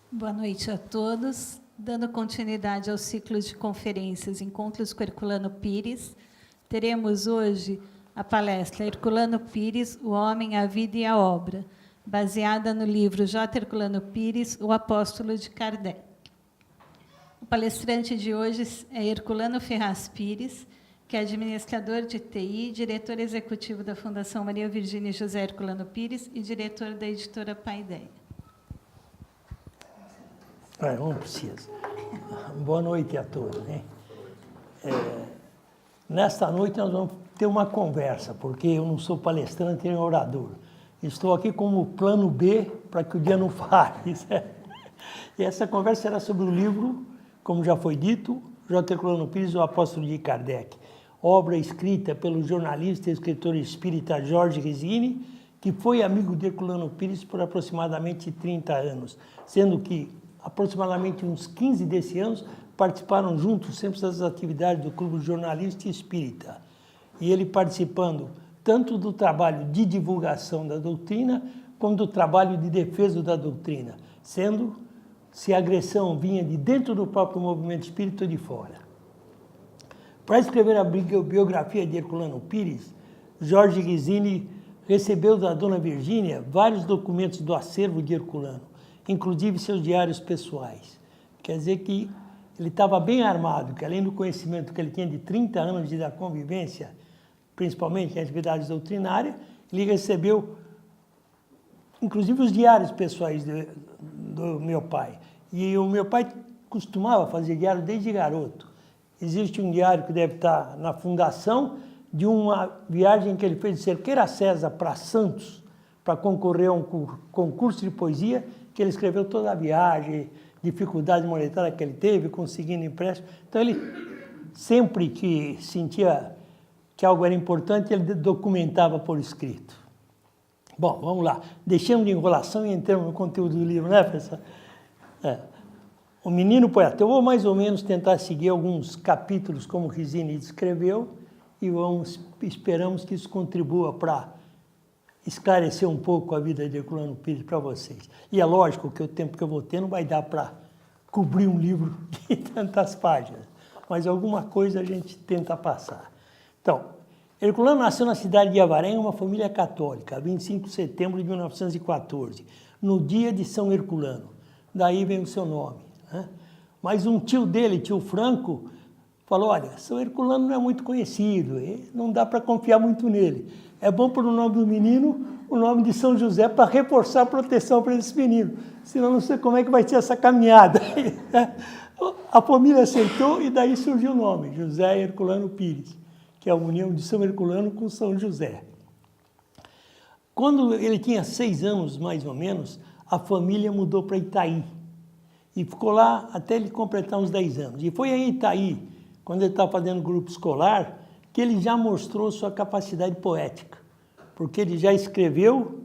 Boa noite a todos. Dando continuidade ao ciclo de conferências Encontros com Herculano Pires, teremos hoje a palestra Herculano Pires, O Homem, a Vida e a Obra, baseada no livro J. Herculano Pires, O Apóstolo de Kardec. O palestrante de hoje é Herculano Ferraz Pires, que é administrador de TI, diretor executivo da Fundação Maria Virgínia e José Herculano Pires e diretor da editora Paideia. Não precisa. Boa noite a todos. Né? Nesta noite nós vamos ter uma conversa, porque eu não sou palestrante nem orador. Estou aqui como plano B para que o dia não fale. E essa conversa será sobre o livro, como já foi dito, J. Herculano Pires, O Apóstolo de Kardec, obra escrita pelo jornalista e escritor espírita Jorge Rezini, que foi amigo de Herculano Pires por aproximadamente 30 anos, sendo que aproximadamente uns 15 desses anos participaram juntos sempre das atividades do Clube Jornalista Espírita. E ele participando tanto do trabalho de divulgação da doutrina, como do trabalho de defesa da doutrina, sendo se a agressão vinha de dentro do próprio movimento espírita ou de fora. Para escrever a biografia de Herculano Pires, Jorge Rezini recebeu da dona Virgínia vários documentos do acervo de Herculano, inclusive seus diários pessoais. Quer dizer que ele estava bem armado, que além do conhecimento que ele tinha de 30 anos da convivência, principalmente em atividades doutrinárias, ele recebeu, inclusive, os diários pessoais do meu pai. E o meu pai costumava fazer diário desde garoto. Existe um diário que deve estar na fundação de uma viagem que ele fez de Cerqueira César para Santos, para concorrer a um concurso de poesia, que ele escreveu toda a viagem, dificuldade monetária que ele teve, conseguindo empréstimo. Então, ele, sempre que sentia que algo era importante, ele documentava por escrito. Bom, vamos lá. Deixamos de enrolação e entramos no conteúdo do livro, né, professor? O Menino Poeta. Eu vou mais ou menos tentar seguir alguns capítulos como Rezini descreveu e esperamos que isso contribua para esclarecer um pouco a vida de Herculano Pires para vocês. E é lógico que o tempo que eu vou ter não vai dar para cobrir um livro de tantas páginas, mas alguma coisa a gente tenta passar. Então, Herculano nasceu na cidade de Avaré, em uma família católica, 25 de setembro de 1914, no dia de São Herculano. Daí vem o seu nome. Né? Mas um tio dele, tio Franco, falou, olha, São Herculano não é muito conhecido, não dá para confiar muito nele. É bom pôr o nome do menino, o nome de São José, para reforçar a proteção para esse menino. Senão não sei como é que vai ser essa caminhada. A família aceitou e daí surgiu o nome, José Herculano Pires, que é a união de São Herculano com São José. Quando ele tinha 6 anos, mais ou menos, a família mudou para Itaí. E ficou lá até ele completar uns 10 anos. E foi em Itaí, quando ele estava fazendo grupo escolar, que ele já mostrou sua capacidade poética. Porque ele já escreveu,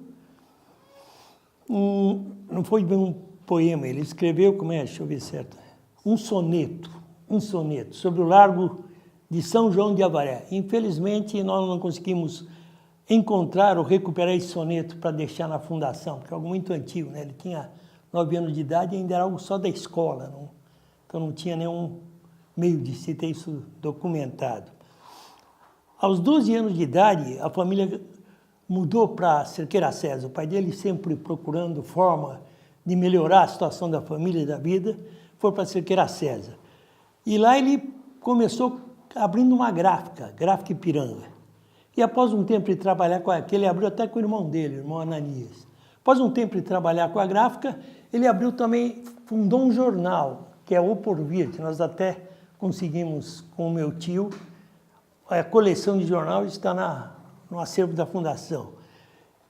não foi bem um poema, ele escreveu, deixa eu ver certo, um soneto sobre o Largo de São João de Avaré. Infelizmente, nós não conseguimos encontrar ou recuperar esse soneto para deixar na fundação, porque é algo muito antigo, né? Ele tinha 9 anos de idade e ainda era algo só da escola, então não tinha nenhum meio de se ter isso documentado. Aos 12 anos de idade, a família mudou para Cerqueira César. O pai dele, sempre procurando forma de melhorar a situação da família e da vida, foi para Cerqueira César. E lá ele começou abrindo uma gráfica Ipiranga. E após um tempo de trabalhar com aquele, ele abriu até com o irmão dele, o irmão Ananias. Após um tempo de trabalhar com a gráfica, ele abriu também, fundou um jornal, que é O Porvir, que nós até conseguimos com o meu tio. A coleção de jornal está no acervo da Fundação.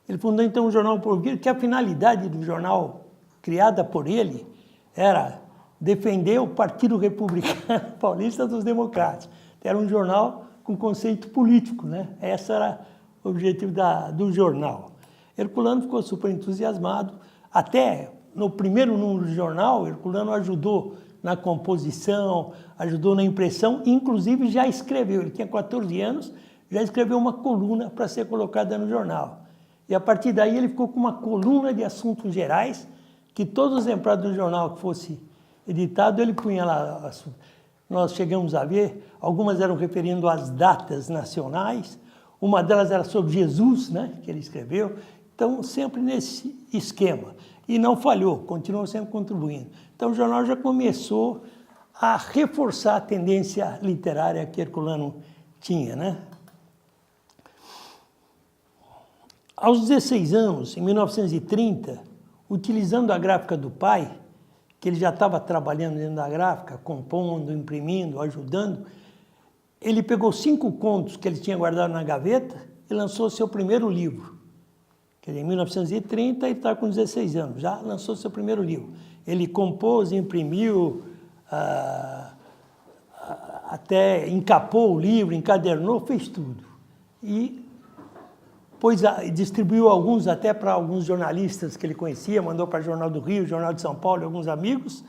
Ele fundou, então, o jornal O Porvir, que a finalidade do jornal, criada por ele, era defender o Partido Republicano Paulista dos Democratas. Era um jornal com conceito político, né? Esse era o objetivo do jornal. Herculano ficou super entusiasmado. Até no primeiro número do jornal, Herculano ajudou na composição, ajudou na impressão, inclusive já escreveu. Ele tinha 14 anos, já escreveu uma coluna para ser colocada no jornal. E a partir daí ele ficou com uma coluna de assuntos gerais, que todos os exemplares do jornal que fosse editado, ele punha lá. Nós chegamos a ver, algumas eram referindo às datas nacionais, uma delas era sobre Jesus, né, que ele escreveu. Então, sempre nesse esquema. E não falhou, continuou sempre contribuindo. Então, o jornal já começou a reforçar a tendência literária que Herculano tinha, né? Aos 16 anos, em 1930, utilizando a gráfica do pai, que ele já estava trabalhando dentro da gráfica, compondo, imprimindo, ajudando, ele pegou 5 contos que ele tinha guardado na gaveta e lançou seu primeiro livro. Quer dizer, em 1930, ele está com 16 anos, já lançou seu primeiro livro. Ele compôs, imprimiu, até encapou o livro, encadernou, fez tudo. E distribuiu alguns até para alguns jornalistas que ele conhecia, mandou para o Jornal do Rio, Jornal de São Paulo, alguns amigos,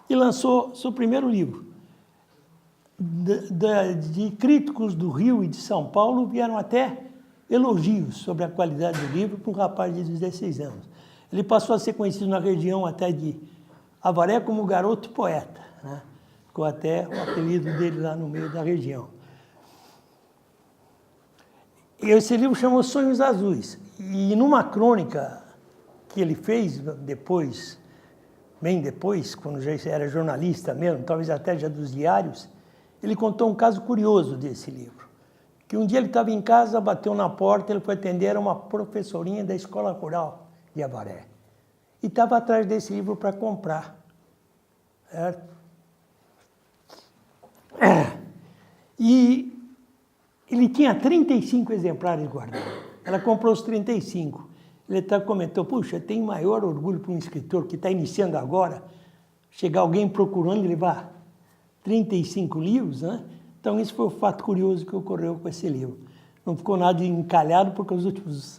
e lançou seu primeiro livro. De críticos do Rio e de São Paulo vieram até elogios sobre a qualidade do livro para um rapaz de 16 anos. Ele passou a ser conhecido na região até de Avaré como garoto poeta, né? Ficou até o apelido dele lá no meio da região. E esse livro chamou Sonhos Azuis. E numa crônica que ele fez depois, bem depois, quando já era jornalista mesmo, talvez até já dos diários, ele contou um caso curioso desse livro. Que um dia ele estava em casa, bateu na porta, ele foi atender, era uma professorinha da Escola Rural de Avaré. E estava atrás desse livro para comprar. Certo? E ele tinha 35 exemplares guardados. Ela comprou os 35. Ele até comentou, puxa, tem maior orgulho para um escritor que está iniciando agora, chegar alguém procurando levar 35 livros, né? Então, isso foi o fato curioso que ocorreu com esse livro. Não ficou nada encalhado, porque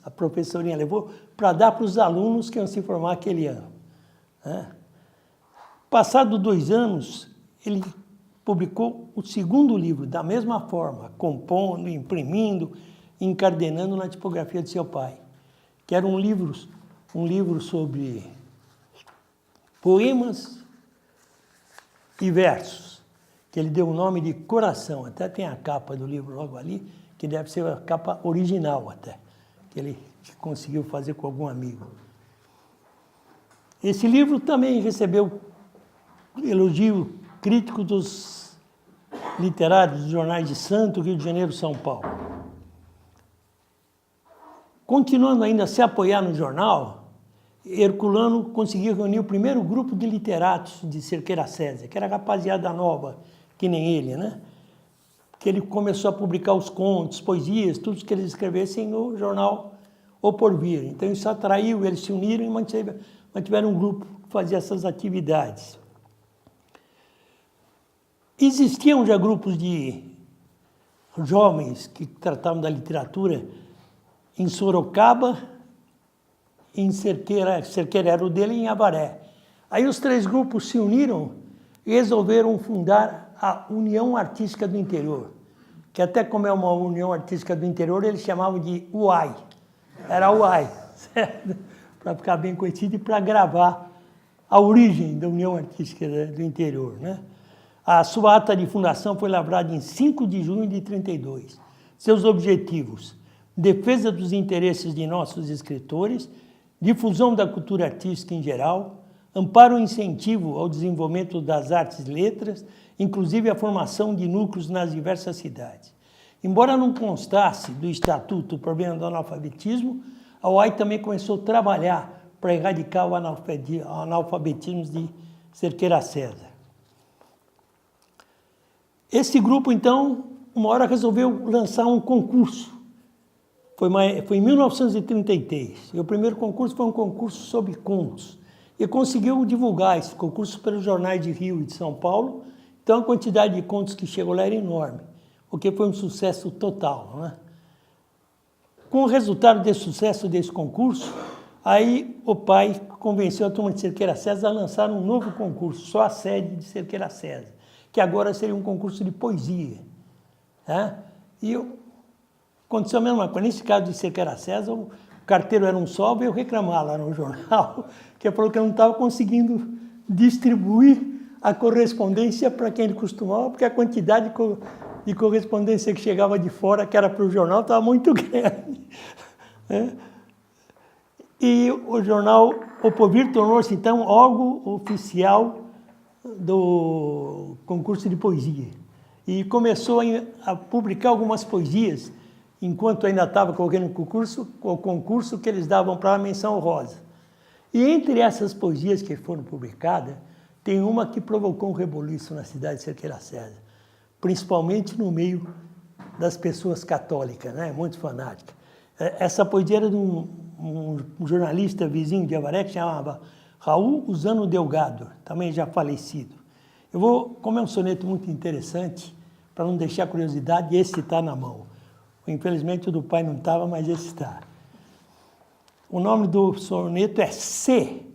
a professorinha levou para dar para os alunos que iam se formar aquele ano, né? Passado 2 anos, ele publicou o segundo livro, da mesma forma, compondo, imprimindo, encadenando na tipografia de seu pai, que era um livro sobre poemas e versos, que ele deu o nome de Coração. Até tem a capa do livro logo ali, que deve ser a capa original até, que ele conseguiu fazer com algum amigo. Esse livro também recebeu elogio crítico dos literários dos jornais de Santos, Rio de Janeiro, São Paulo. Continuando ainda a se apoiar no jornal, Herculano conseguiu reunir o primeiro grupo de literatos de Cerqueira César, que era rapaziada nova, que nem ele, né? Que ele começou a publicar os contos, poesias, tudo que eles escrevessem no jornal O Porvir. Então isso atraiu, eles se uniram e mantiveram um grupo que fazia essas atividades. Existiam já grupos de jovens que tratavam da literatura em Sorocaba, em Cerqueira era o dele, e em Avaré. Aí os 3 grupos se uniram e resolveram fundar a União Artística do Interior, que até como é uma União Artística do Interior, eles chamavam de UAI. Era a UAI, certo? Para ficar bem conhecido e para gravar a origem da União Artística do Interior, né? A sua ata de fundação foi lavrada em 5 de junho de 32. Seus objetivos: defesa dos interesses de nossos escritores, difusão da cultura artística em geral, amparo e incentivo ao desenvolvimento das artes e letras, inclusive a formação de núcleos nas diversas cidades. Embora não constasse do Estatuto o problema do analfabetismo, a UAI também começou a trabalhar para erradicar o analfabetismo de Cerqueira César. Esse grupo, então, uma hora resolveu lançar um concurso. Foi em 1933. E o primeiro concurso foi um concurso sobre contos. E conseguiu divulgar esse concurso pelos jornais de Rio e de São Paulo. Então, a quantidade de contos que chegou lá era enorme, o que foi um sucesso total, né? Com o resultado desse sucesso desse concurso, aí o pai convenceu a turma de Cerqueira César a lançar um novo concurso, só a sede de Cerqueira César, que agora seria um concurso de poesia, né? E aconteceu a mesma coisa. Nesse caso de Cerqueira César, o carteiro era um só, veio reclamar lá no jornal, que falou que eu não estava conseguindo distribuir a correspondência para quem ele costumava, porque a quantidade de correspondência que chegava de fora, que era para o jornal, estava muito grande. Né? E o jornal O Porvir tornou-se, então, órgão oficial do concurso de poesia. E começou a publicar algumas poesias, enquanto ainda estava correndo o concurso que eles davam para a menção honrosa. E entre essas poesias que foram publicadas, tem uma que provocou um reboliço na cidade de Cerqueira César, principalmente no meio das pessoas católicas, né? Muito fanáticas. Essa poesia era de um jornalista vizinho de Avaré, que se chamava Raul Usano Delgado, também já falecido. Como é um soneto muito interessante, para não deixar curiosidade, esse está na mão. Infelizmente o do pai não estava, mas esse está. O nome do soneto é Se.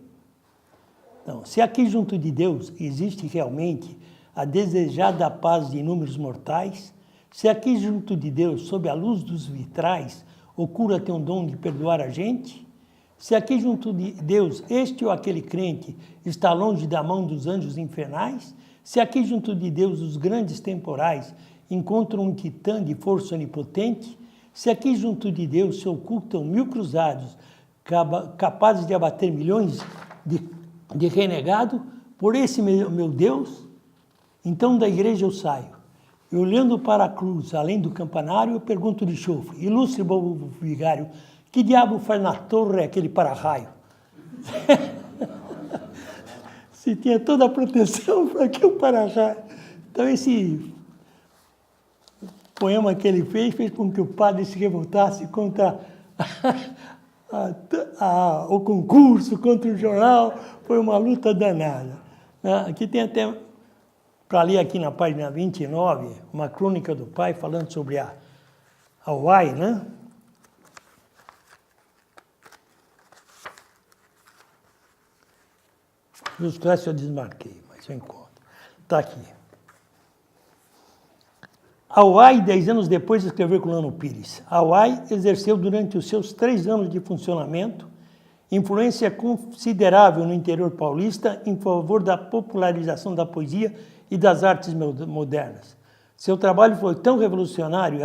Então, se aqui junto de Deus existe realmente a desejada paz de inúmeros mortais, se aqui junto de Deus, sob a luz dos vitrais, o cura tem um dom de perdoar a gente, se aqui junto de Deus este ou aquele crente está longe da mão dos anjos infernais, se aqui junto de Deus os grandes temporais encontram um titã de força onipotente, se aqui junto de Deus se ocultam 1000 cruzados capazes de abater milhões de renegado, por esse meu Deus, então da igreja eu saio. E olhando para a cruz, além do campanário, eu pergunto de chofre, ilustre bom vigário, que diabo faz na torre aquele para-raio? Se tinha toda a proteção, para que o para-raio? Então esse poema que ele fez com que o padre se revoltasse contra o concurso, contra o jornal, foi uma luta danada. Aqui tem até, para ler aqui na página 29, uma crônica do pai falando sobre a UAI, né? Justo essa eu desmarquei, mas eu encontro. Está aqui. A UAI, 10 anos depois, escreveu Herculano Pires. A UAI exerceu durante os seus 3 anos de funcionamento influência considerável no interior paulista em favor da popularização da poesia e das artes modernas. Seu trabalho foi tão revolucionário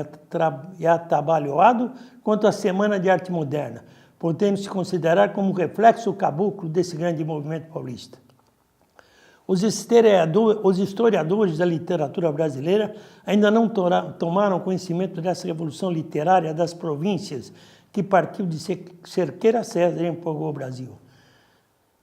e atabalhoado quanto a Semana de Arte Moderna, podendo-se considerar como um reflexo caboclo desse grande movimento paulista. Os historiadores da literatura brasileira ainda não tomaram conhecimento dessa revolução literária das províncias que partiu de Cerqueira César e empolgou o Brasil.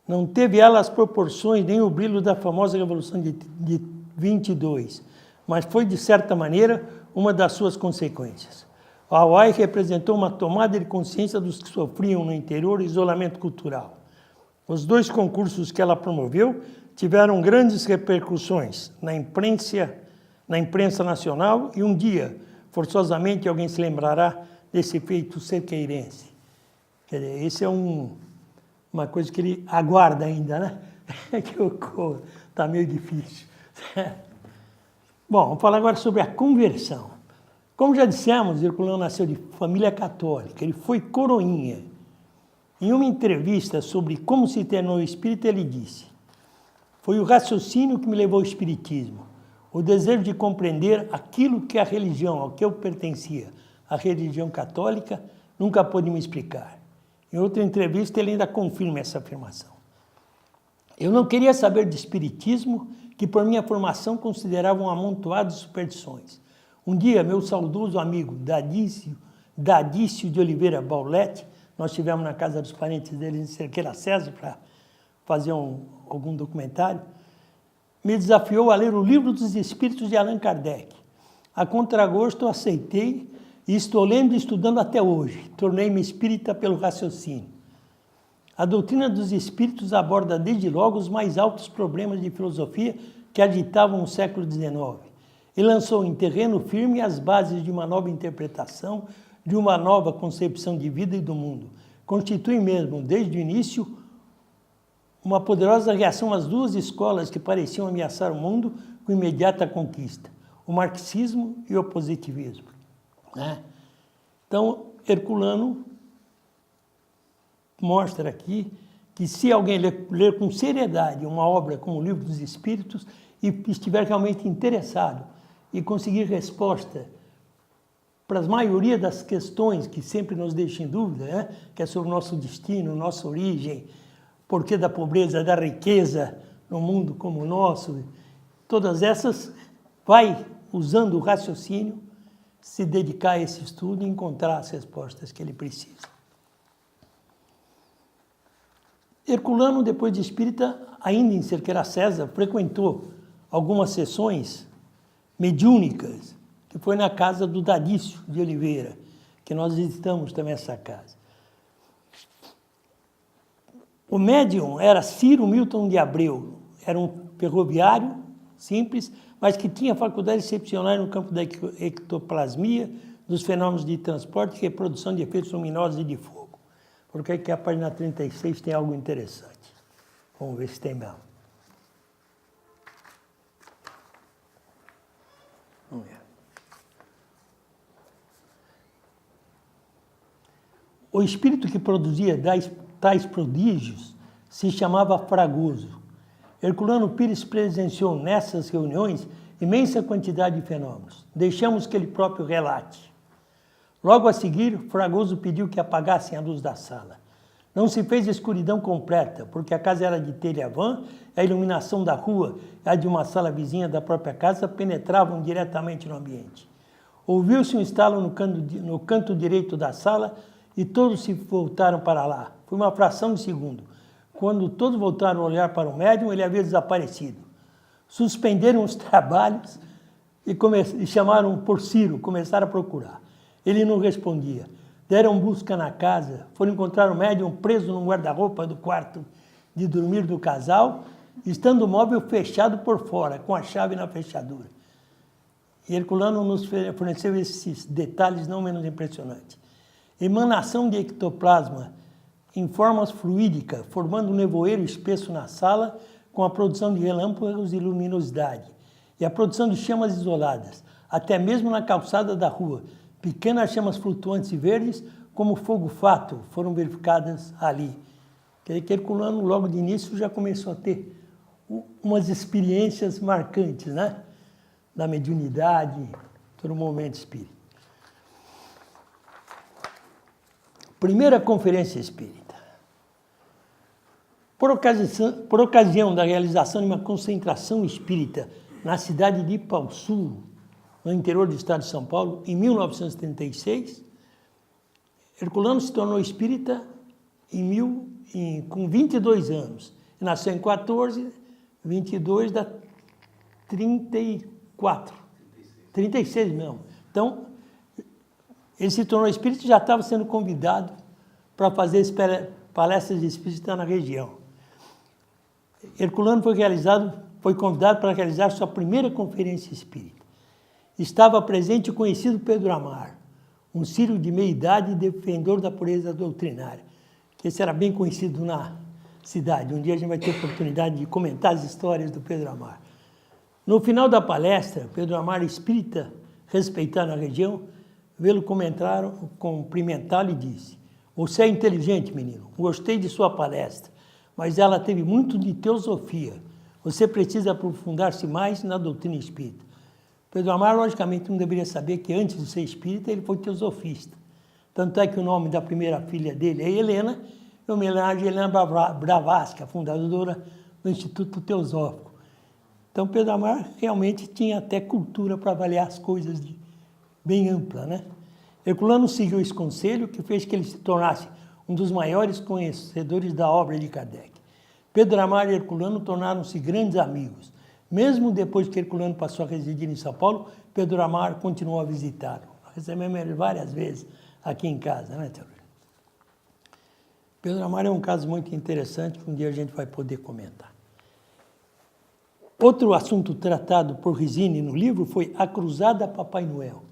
Não teve ela as proporções nem o brilho da famosa Revolução de 22, mas foi, de certa maneira, uma das suas consequências. A UAI representou uma tomada de consciência dos que sofriam no interior isolamento cultural. Os 2 concursos que ela promoveu tiveram grandes repercussões na imprensa nacional e um dia, forçosamente, alguém se lembrará desse feito cerqueirense. Quer dizer, esse é uma coisa que ele aguarda ainda, né? Que ocorra. Está meio difícil. Bom, vamos falar agora sobre a conversão. Como já dissemos, Herculano nasceu de família católica, ele foi coroinha. Em uma entrevista sobre como se tornou espírita, ele disse: foi o raciocínio que me levou ao espiritismo, o desejo de compreender aquilo que a religião ao que eu pertencia, a religião católica, nunca pôde me explicar. Em outra entrevista, ele ainda confirma essa afirmação. Eu não queria saber de espiritismo, que por minha formação considerava um amontoado de superstições. Um dia, meu saudoso amigo Dadício de Oliveira Baulete, nós estivemos na casa dos parentes dele em Cerqueira César para fazer algum documentário, me desafiou a ler o Livro dos Espíritos de Allan Kardec. A contragosto, aceitei e estou lendo e estudando até hoje. Tornei-me espírita pelo raciocínio. A doutrina dos espíritos aborda desde logo os mais altos problemas de filosofia que agitavam o século XIX e lançou em terreno firme as bases de uma nova interpretação, de uma nova concepção de vida e do mundo. Constitui mesmo, desde o início, uma poderosa reação às 2 escolas que pareciam ameaçar o mundo com imediata conquista, o marxismo e o positivismo. Né? Então, Herculano mostra aqui que se alguém ler com seriedade uma obra como o Livro dos Espíritos e estiver realmente interessado e conseguir resposta para a maioria das questões que sempre nos deixam em dúvida, né? Que é sobre o nosso destino, nossa origem, porquê da pobreza, da riqueza num mundo como o nosso, todas essas, vai, usando o raciocínio, se dedicar a esse estudo e encontrar as respostas que ele precisa. Herculano, depois de espírita, ainda em Cerqueira César, frequentou algumas sessões mediúnicas, que foi na casa do Dadício de Oliveira, que nós visitamos também essa casa. O médium era Ciro Milton de Abreu, era um ferroviário simples, mas que tinha faculdades excepcionais no campo da ectoplasmia, dos fenômenos de transporte e reprodução de efeitos luminosos e de fogo. Porque aqui a página 36 tem algo interessante. Vamos ver se tem mesmo. Vamos ver. O espírito que produzia tais prodígios se chamava Fragoso. Herculano Pires presenciou nessas reuniões imensa quantidade de fenômenos. Deixamos que ele próprio relate. Logo a seguir, Fragoso pediu que apagassem a luz da sala. Não se fez escuridão completa, porque a casa era de telha vã, a iluminação da rua e a de uma sala vizinha da própria casa penetravam diretamente no ambiente. Ouviu-se um estalo no canto direito da sala e todos se voltaram para lá. Foi uma fração de segundo. Quando todos voltaram a olhar para o médium, ele havia desaparecido. Suspenderam os trabalhos e chamaram por Ciro, começaram a procurar. Ele não respondia. Deram busca na casa, foram encontrar o médium preso num guarda-roupa do quarto de dormir do casal, estando o móvel fechado por fora, com a chave na fechadura. E Herculano nos forneceu esses detalhes não menos impressionantes. Emanação de ectoplasma em formas fluídicas, formando um nevoeiro espesso na sala, com a produção de relâmpagos e luminosidade, e a produção de chamas isoladas, até mesmo na calçada da rua. Pequenas chamas flutuantes e verdes, como fogo-fato, foram verificadas ali. Quer dizer que Herculano, logo de início, já começou a ter umas experiências marcantes, né? Da mediunidade, todo momento espírita. Primeira conferência espírita. Por ocasião da realização de uma concentração espírita na cidade de Ipaussu, no interior do estado de São Paulo, em 1936, Herculano se tornou espírita com 22 anos. Nasceu em 14, 22 dá 34. 36 mesmo. Então, ele se tornou espírita e já estava sendo convidado para fazer palestras de espírita na região. Herculano foi convidado para realizar sua primeira conferência espírita. Estava presente o conhecido Pedro Amar, um sírio de meia-idade e defensor da pureza doutrinária. Esse era bem conhecido na cidade. Um dia a gente vai ter oportunidade de comentar as histórias do Pedro Amar. No final da palestra, Pedro Amar, espírita respeitado na região, veio cumprimentá-lo e disse: "Você é inteligente, menino. Gostei de sua palestra, mas ela teve muito de teosofia. Você precisa aprofundar-se mais na doutrina espírita." Pedro Amar, logicamente, não deveria saber que antes de ser espírita ele foi teosofista. Tanto é que o nome da primeira filha dele é Helena, em homenagem a Helena Blavatsky, a fundadora do Instituto Teosófico. Então, Pedro Amar realmente tinha até cultura para avaliar as coisas bem ampla, né? Herculano seguiu esse conselho, que fez que ele se tornasse um dos maiores conhecedores da obra de Kardec. Pedro Amar e Herculano tornaram-se grandes amigos. Mesmo depois que Herculano passou a residir em São Paulo, Pedro Amar continuou a visitá-lo. Recebemos ele várias vezes aqui em casa, né, Teodoro? Pedro Amar é um caso muito interessante, que um dia a gente vai poder comentar. Outro assunto tratado por Rizzini no livro foi a Cruzada Papai Noel.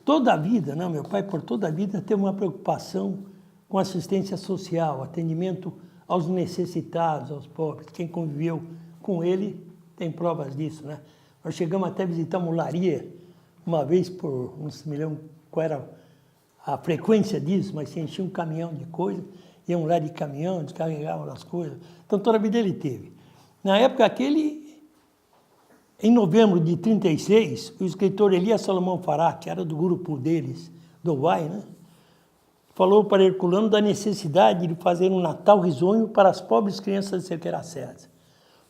Toda a vida, meu pai por toda a vida teve uma preocupação com assistência social, atendimento aos necessitados, aos pobres. Quem conviveu com ele tem provas disso, né? Nós chegamos até a visitar uma olaria uma vez não me lembro qual era a frequência disso, mas se enchia um caminhão de coisa, iam lá de caminhão, descarregavam as coisas. Então, toda a vida ele teve. Na época aquele, em novembro de 36, o escritor Elias Salomão Fará, que era do grupo deles, do Uai, né? Falou para Herculano da necessidade de fazer um Natal risonho para as pobres crianças de Cerqueira César.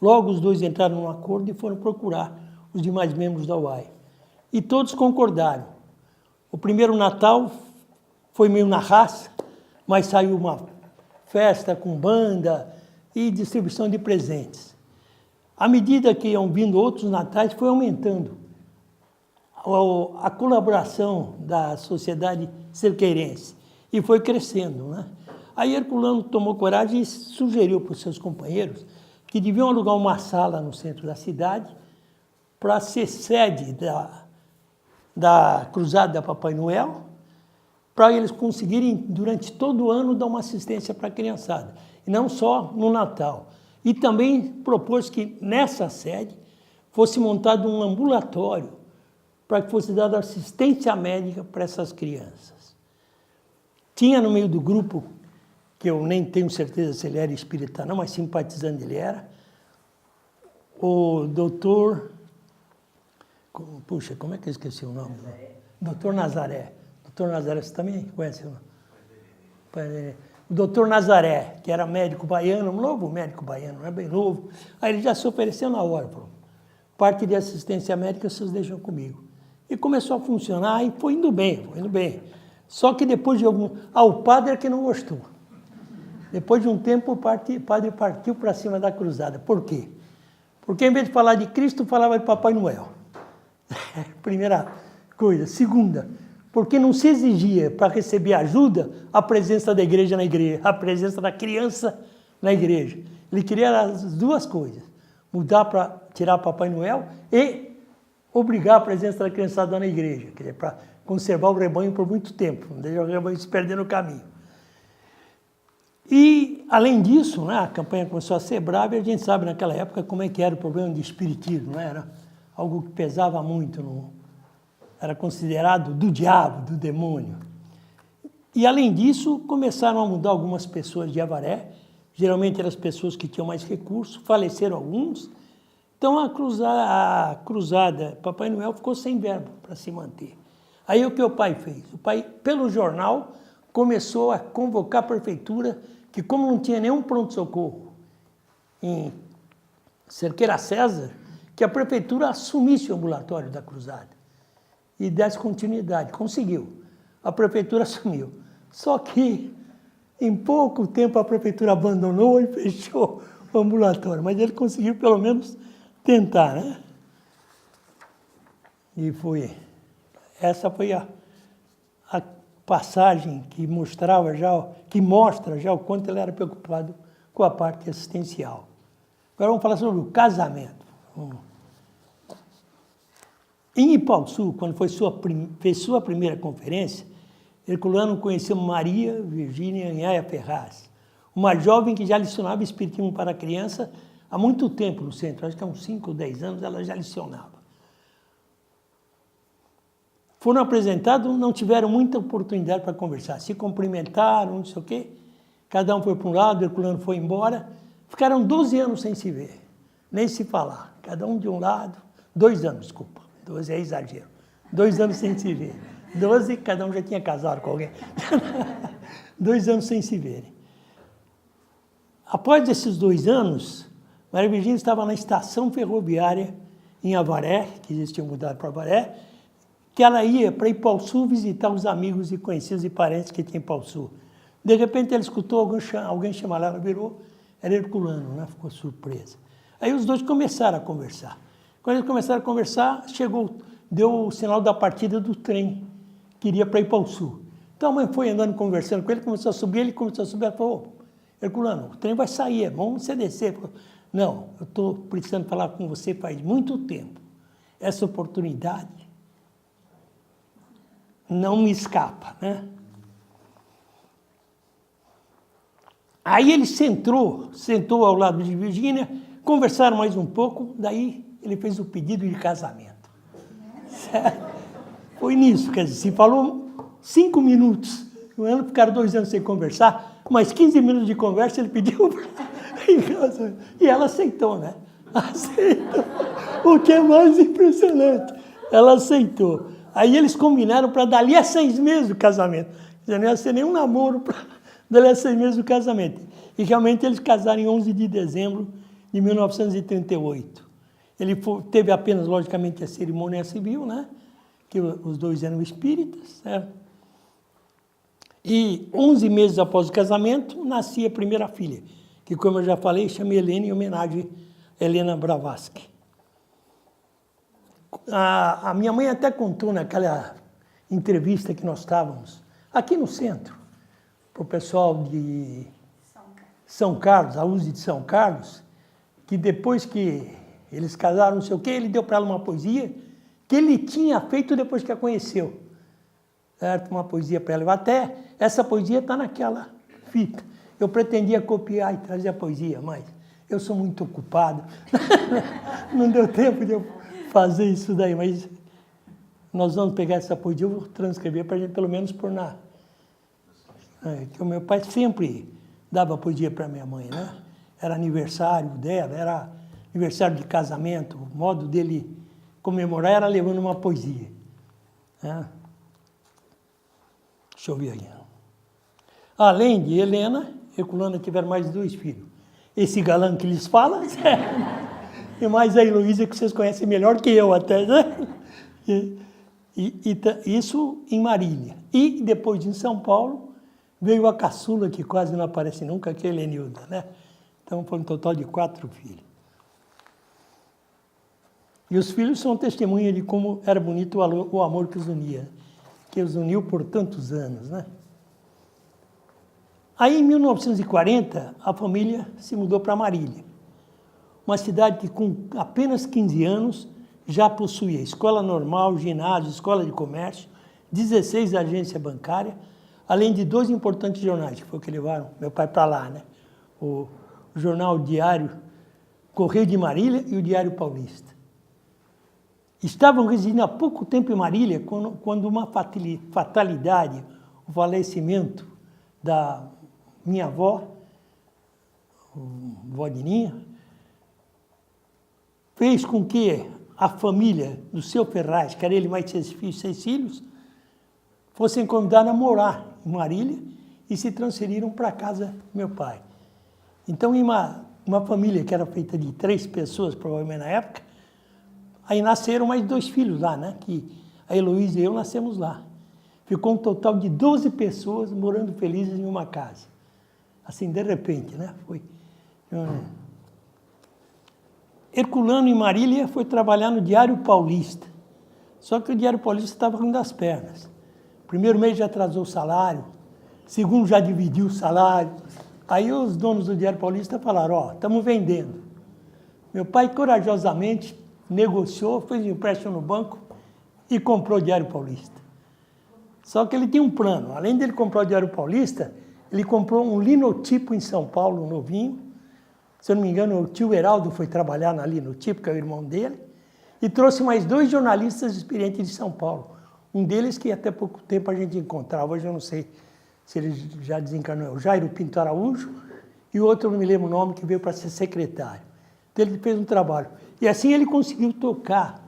Logo, os dois entraram num acordo e foram procurar os demais membros da UAI. E todos concordaram. O primeiro Natal foi meio na raça, mas saiu uma festa com banda e distribuição de presentes. À medida que iam vindo outros natais, foi aumentando a colaboração da sociedade cerqueirense e foi crescendo, né? Aí Herculano tomou coragem e sugeriu para os seus companheiros que deviam alugar uma sala no centro da cidade para ser sede da cruzada Papai Noel, para eles conseguirem, durante todo o ano, dar uma assistência para a criançada, e não só no Natal. E também propôs que, nessa sede, fosse montado um ambulatório para que fosse dada assistência médica para essas crianças. Tinha no meio do grupo, que eu nem tenho certeza se ele era espírita não, mas simpatizante ele era, o doutor... Puxa, como é que eu esqueci o nome? Doutor Nazaré. Doutor Nazaré, você também conhece? O doutor Nazaré, que era médico baiano, um novo médico baiano, não é bem novo. Aí ele já se ofereceu na hora, falou, parte de assistência médica vocês deixam comigo. E começou a funcionar e foi indo bem, foi indo bem. Só que depois de algum... o padre é que não gostou. Depois de um tempo, o padre partiu para cima da cruzada. Por quê? Porque em vez de falar de Cristo, falava de Papai Noel. Primeira coisa. Segunda, porque não se exigia para receber ajuda a presença da igreja na igreja, a presença da criança na igreja. Ele queria as duas coisas, mudar para tirar Papai Noel e obrigar a presença da criançada na igreja, quer dizer, para conservar o rebanho por muito tempo, não deixar o rebanho se perder no caminho. E, além disso, né, a campanha começou a ser brava e a gente sabe naquela época como é que era o problema de espiritismo, não era algo que pesava muito, era considerado do diabo, do demônio. E, além disso, começaram a mudar algumas pessoas de Avaré, geralmente eram as pessoas que tinham mais recursos, faleceram alguns, então a cruzada Papai Noel ficou sem verbo para se manter. Aí o que o pai fez? O pai, pelo jornal, começou a convocar a prefeitura, que como não tinha nenhum pronto-socorro em Cerqueira César, que a prefeitura assumisse o ambulatório da cruzada e desse continuidade. Conseguiu. A prefeitura assumiu. Só que, em pouco tempo, a prefeitura abandonou e fechou o ambulatório. Mas ele conseguiu, pelo menos, tentar, né? E foi... Essa foi a passagem que mostra já o quanto ele era preocupado com a parte assistencial. Agora vamos falar sobre o casamento. Em Ipaussu, quando fez sua primeira conferência, Herculano conheceu Maria Virgínia Anhaia Ferraz, uma jovem que já licionava espiritismo para criança há muito tempo no centro, acho que há uns 5 ou 10 anos ela já licionava. Foram apresentados, não tiveram muita oportunidade para conversar, se cumprimentaram, não sei o quê, cada um foi para um lado, Herculano foi embora, ficaram 12 anos sem se ver, nem se falar, cada um de um lado, 2 anos, desculpa, 12 é exagero, 2 anos sem se ver, 12, cada um já tinha casado com alguém, 2 anos sem se verem. Após esses 2 anos, Maria Virgínia estava na estação ferroviária em Avaré, que eles tinham mudado para Avaré, que ela ia para Ipaussu visitar os amigos e conhecidos e parentes que tinha em Ipaussu. De repente ela escutou alguém chamar ela, virou, era Herculano, né? Ficou surpresa. Aí os dois começaram a conversar. Quando eles começaram a conversar, deu o sinal da partida do trem, que iria para Ipaussu. Então a mãe foi andando, conversando com ele, começou a subir, ele começou a subir, ela falou, Herculano, o trem vai sair, é bom você descer. Falou, não, eu estou precisando falar com você faz muito tempo. Essa oportunidade não me escapa, né? Aí ele sentou ao lado de Virgínia, conversaram mais um pouco, daí ele fez o pedido de casamento. Certo? Foi nisso, quer dizer, 5 minutos. Ficaram 2 anos sem conversar, mas 15 minutos de conversa ele pediu para e ela aceitou, né? Aceitou. O que é mais impressionante. Ela aceitou. Aí eles combinaram para dali a 6 meses do casamento. Já não ia ser nenhum namoro para dali a 6 meses do casamento. E realmente eles casaram em 11 de dezembro de 1938. Ele teve apenas, logicamente, a cerimônia civil, né? Que os dois eram espíritas, certo? E 11 meses após o casamento, nascia a primeira filha, que, como eu já falei, chama Helena, em homenagem a Helena Blavatsky. A minha mãe até contou naquela entrevista que nós estávamos, aqui no centro, para o pessoal de São Carlos, a USE de São Carlos, que depois que eles casaram, não sei o quê, ele deu para ela uma poesia que ele tinha feito depois que a conheceu. Certo? Uma poesia para ela. Até essa poesia está naquela fita. Eu pretendia copiar e trazer a poesia, mas eu sou muito ocupado. Não deu tempo de eu fazer isso daí, mas nós vamos pegar essa poesia, eu vou transcrever para a gente pelo menos pôr na... que o meu pai sempre dava poesia para minha mãe, né? Era aniversário dela, era aniversário de casamento, o modo dele comemorar era levando uma poesia. Né? Deixa eu ver aqui. Além de Helena, Herculano tiveram mais 2 filhos. Esse galã que lhes fala, e mais a Heloísa, que vocês conhecem melhor que eu até, né? Isso em Marília. E depois em São Paulo, veio a caçula, que quase não aparece nunca, que é a Helenilda, né? Então foi um total de 4 filhos. E os filhos são testemunha de como era bonito o amor que os unia, que os uniu por tantos anos, né? Aí, em 1940, a família se mudou para Marília, uma cidade que, com apenas 15 anos, já possuía escola normal, ginásio, escola de comércio, 16 agências bancárias, além de 2 importantes jornais, que foi o que levaram meu pai para lá, né? O jornal Diário Correio de Marília e o Diário Paulista. Estavam residindo há pouco tempo em Marília, quando uma fatalidade, o falecimento da minha avó, vó de Ninha, fez com que a família do seu Ferraz, que era ele mais 6 filhos, fossem convidados a morar em Marília e se transferiram para a casa do meu pai. Então, em uma família que era feita de 3 pessoas, provavelmente na época, aí nasceram mais 2 filhos lá, né? Que a Heloísa e eu nascemos lá. Ficou um total de 12 pessoas morando felizes em uma casa. Assim, de repente, né? Foi. Herculano, em Marília, foi trabalhar no Diário Paulista. Só que o Diário Paulista estava ruim das pernas. Primeiro mês já atrasou o salário, segundo já dividiu o salário. Aí os donos do Diário Paulista falaram, ó, estamos vendendo. Meu pai, corajosamente, negociou, fez um empréstimo no banco e comprou o Diário Paulista. Só que ele tinha um plano. Além dele comprar o Diário Paulista, ele comprou um linotipo em São Paulo, um novinho. Se eu não me engano, o tio Heraldo foi trabalhar na linotipo, que é o irmão dele, e trouxe mais 2 jornalistas experientes de São Paulo. Um deles que até pouco tempo a gente encontrava, hoje eu não sei se ele já desencarnou, o Jairo Pinto Araújo, e o outro, eu não me lembro o nome, que veio para ser secretário. Então ele fez um trabalho. E assim ele conseguiu tocar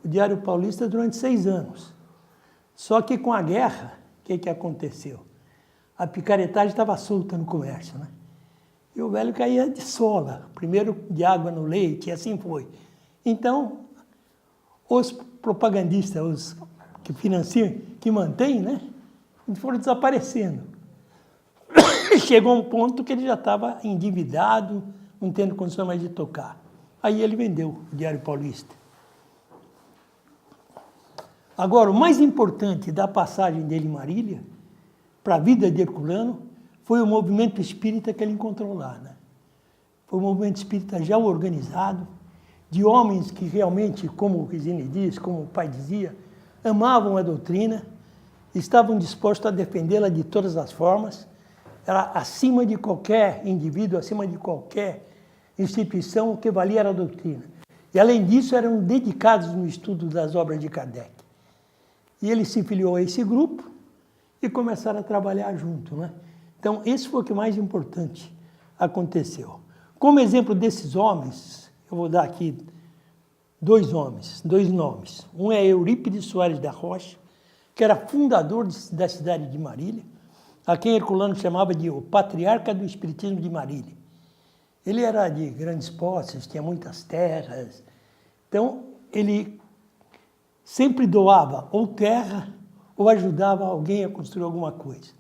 o Diário Paulista durante 6 anos. Só que com a guerra, o que aconteceu? A picaretagem estava solta no comércio, né? E o velho caía de sola, primeiro de água no leite, e assim foi. Então, os propagandistas, os que financiam, que mantêm, né? Foram desaparecendo. Chegou a um ponto que ele já estava endividado, não tendo condição mais de tocar. Aí ele vendeu o Diário Paulista. Agora, o mais importante da passagem dele em Marília para a vida de Herculano foi o movimento espírita que ele encontrou lá, né? Foi um movimento espírita já organizado, de homens que realmente, como o Resine diz, como o pai dizia, amavam a doutrina, estavam dispostos a defendê-la de todas as formas, era acima de qualquer indivíduo, acima de qualquer instituição, o que valia era a doutrina. E, além disso, eram dedicados no estudo das obras de Kardec. E ele se filiou a esse grupo, e começaram a trabalhar junto, né? Então, esse foi o que mais importante aconteceu. Como exemplo desses homens, eu vou dar aqui dois nomes. Um é Eurípides Soares da Rocha, que era fundador da cidade de Marília, a quem Herculano chamava de o patriarca do espiritismo de Marília. Ele era de grandes posses, tinha muitas terras, então ele sempre doava ou terra ou ajudava alguém a construir alguma coisa.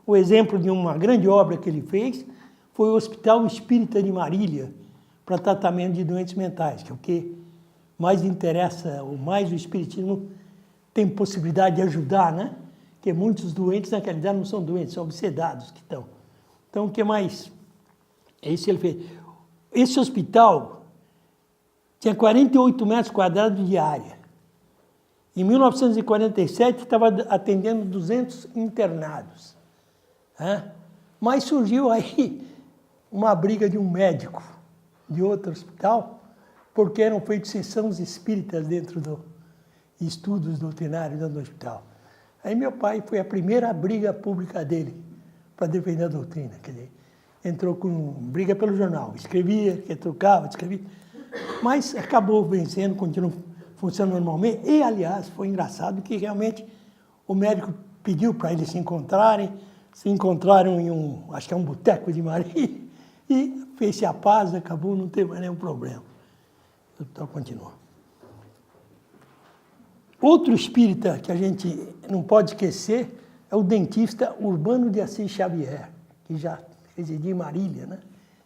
O exemplo de uma grande obra que ele fez foi o Hospital Espírita de Marília, para tratamento de doentes mentais, que é o que mais interessa, ou mais o espiritismo tem possibilidade de ajudar, né? Porque muitos doentes, na realidade, não são doentes, são obsedados que estão. Então, o que mais? É isso que ele fez. Esse hospital tinha 48 metros quadrados de área. Em 1947, estava atendendo 200 internados. Né? Mas surgiu aí uma briga de um médico de outro hospital, porque eram feitos sessões espíritas dentro do estudos doutrinários dentro do hospital. Aí meu pai foi a primeira briga pública dele para defender a doutrina. Quer dizer, entrou com briga pelo jornal, escrevia, retrucava, escrevia, mas acabou vencendo, continuou funcionando normalmente. E, aliás, foi engraçado que realmente o médico pediu para eles se encontraram em acho que é um boteco de Marília, e fez-se a paz, acabou, não teve mais nenhum problema. Então, continua. Outro espírita que a gente não pode esquecer é o dentista Urbano de Assis Xavier, que já residia em Marília, né?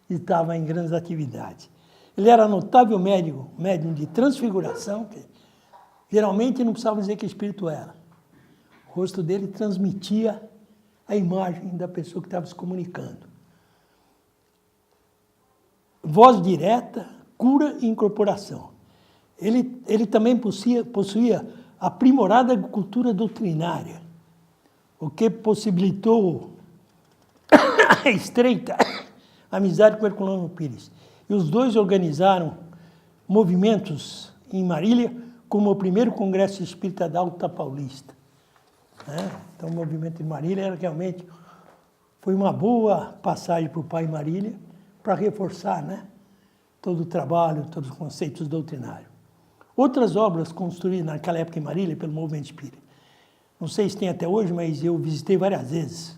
E estava em grandes atividades. Ele era notável médium de transfiguração, que geralmente não precisava dizer que espírito era. O rosto dele transmitia a imagem da pessoa que estava se comunicando. Voz direta, cura e incorporação. Ele também possuía aprimorada cultura doutrinária, o que possibilitou a estreita amizade com Herculano Pires. E os dois organizaram movimentos em Marília, como o primeiro Congresso Espírita da Alta Paulista. Então, o movimento em Marília realmente foi uma boa passagem para o pai Marília, para reforçar, né, todo o trabalho, todos os conceitos doutrinários. Outras obras construídas naquela época em Marília pelo movimento espírita. Não sei se tem até hoje, mas eu visitei várias vezes,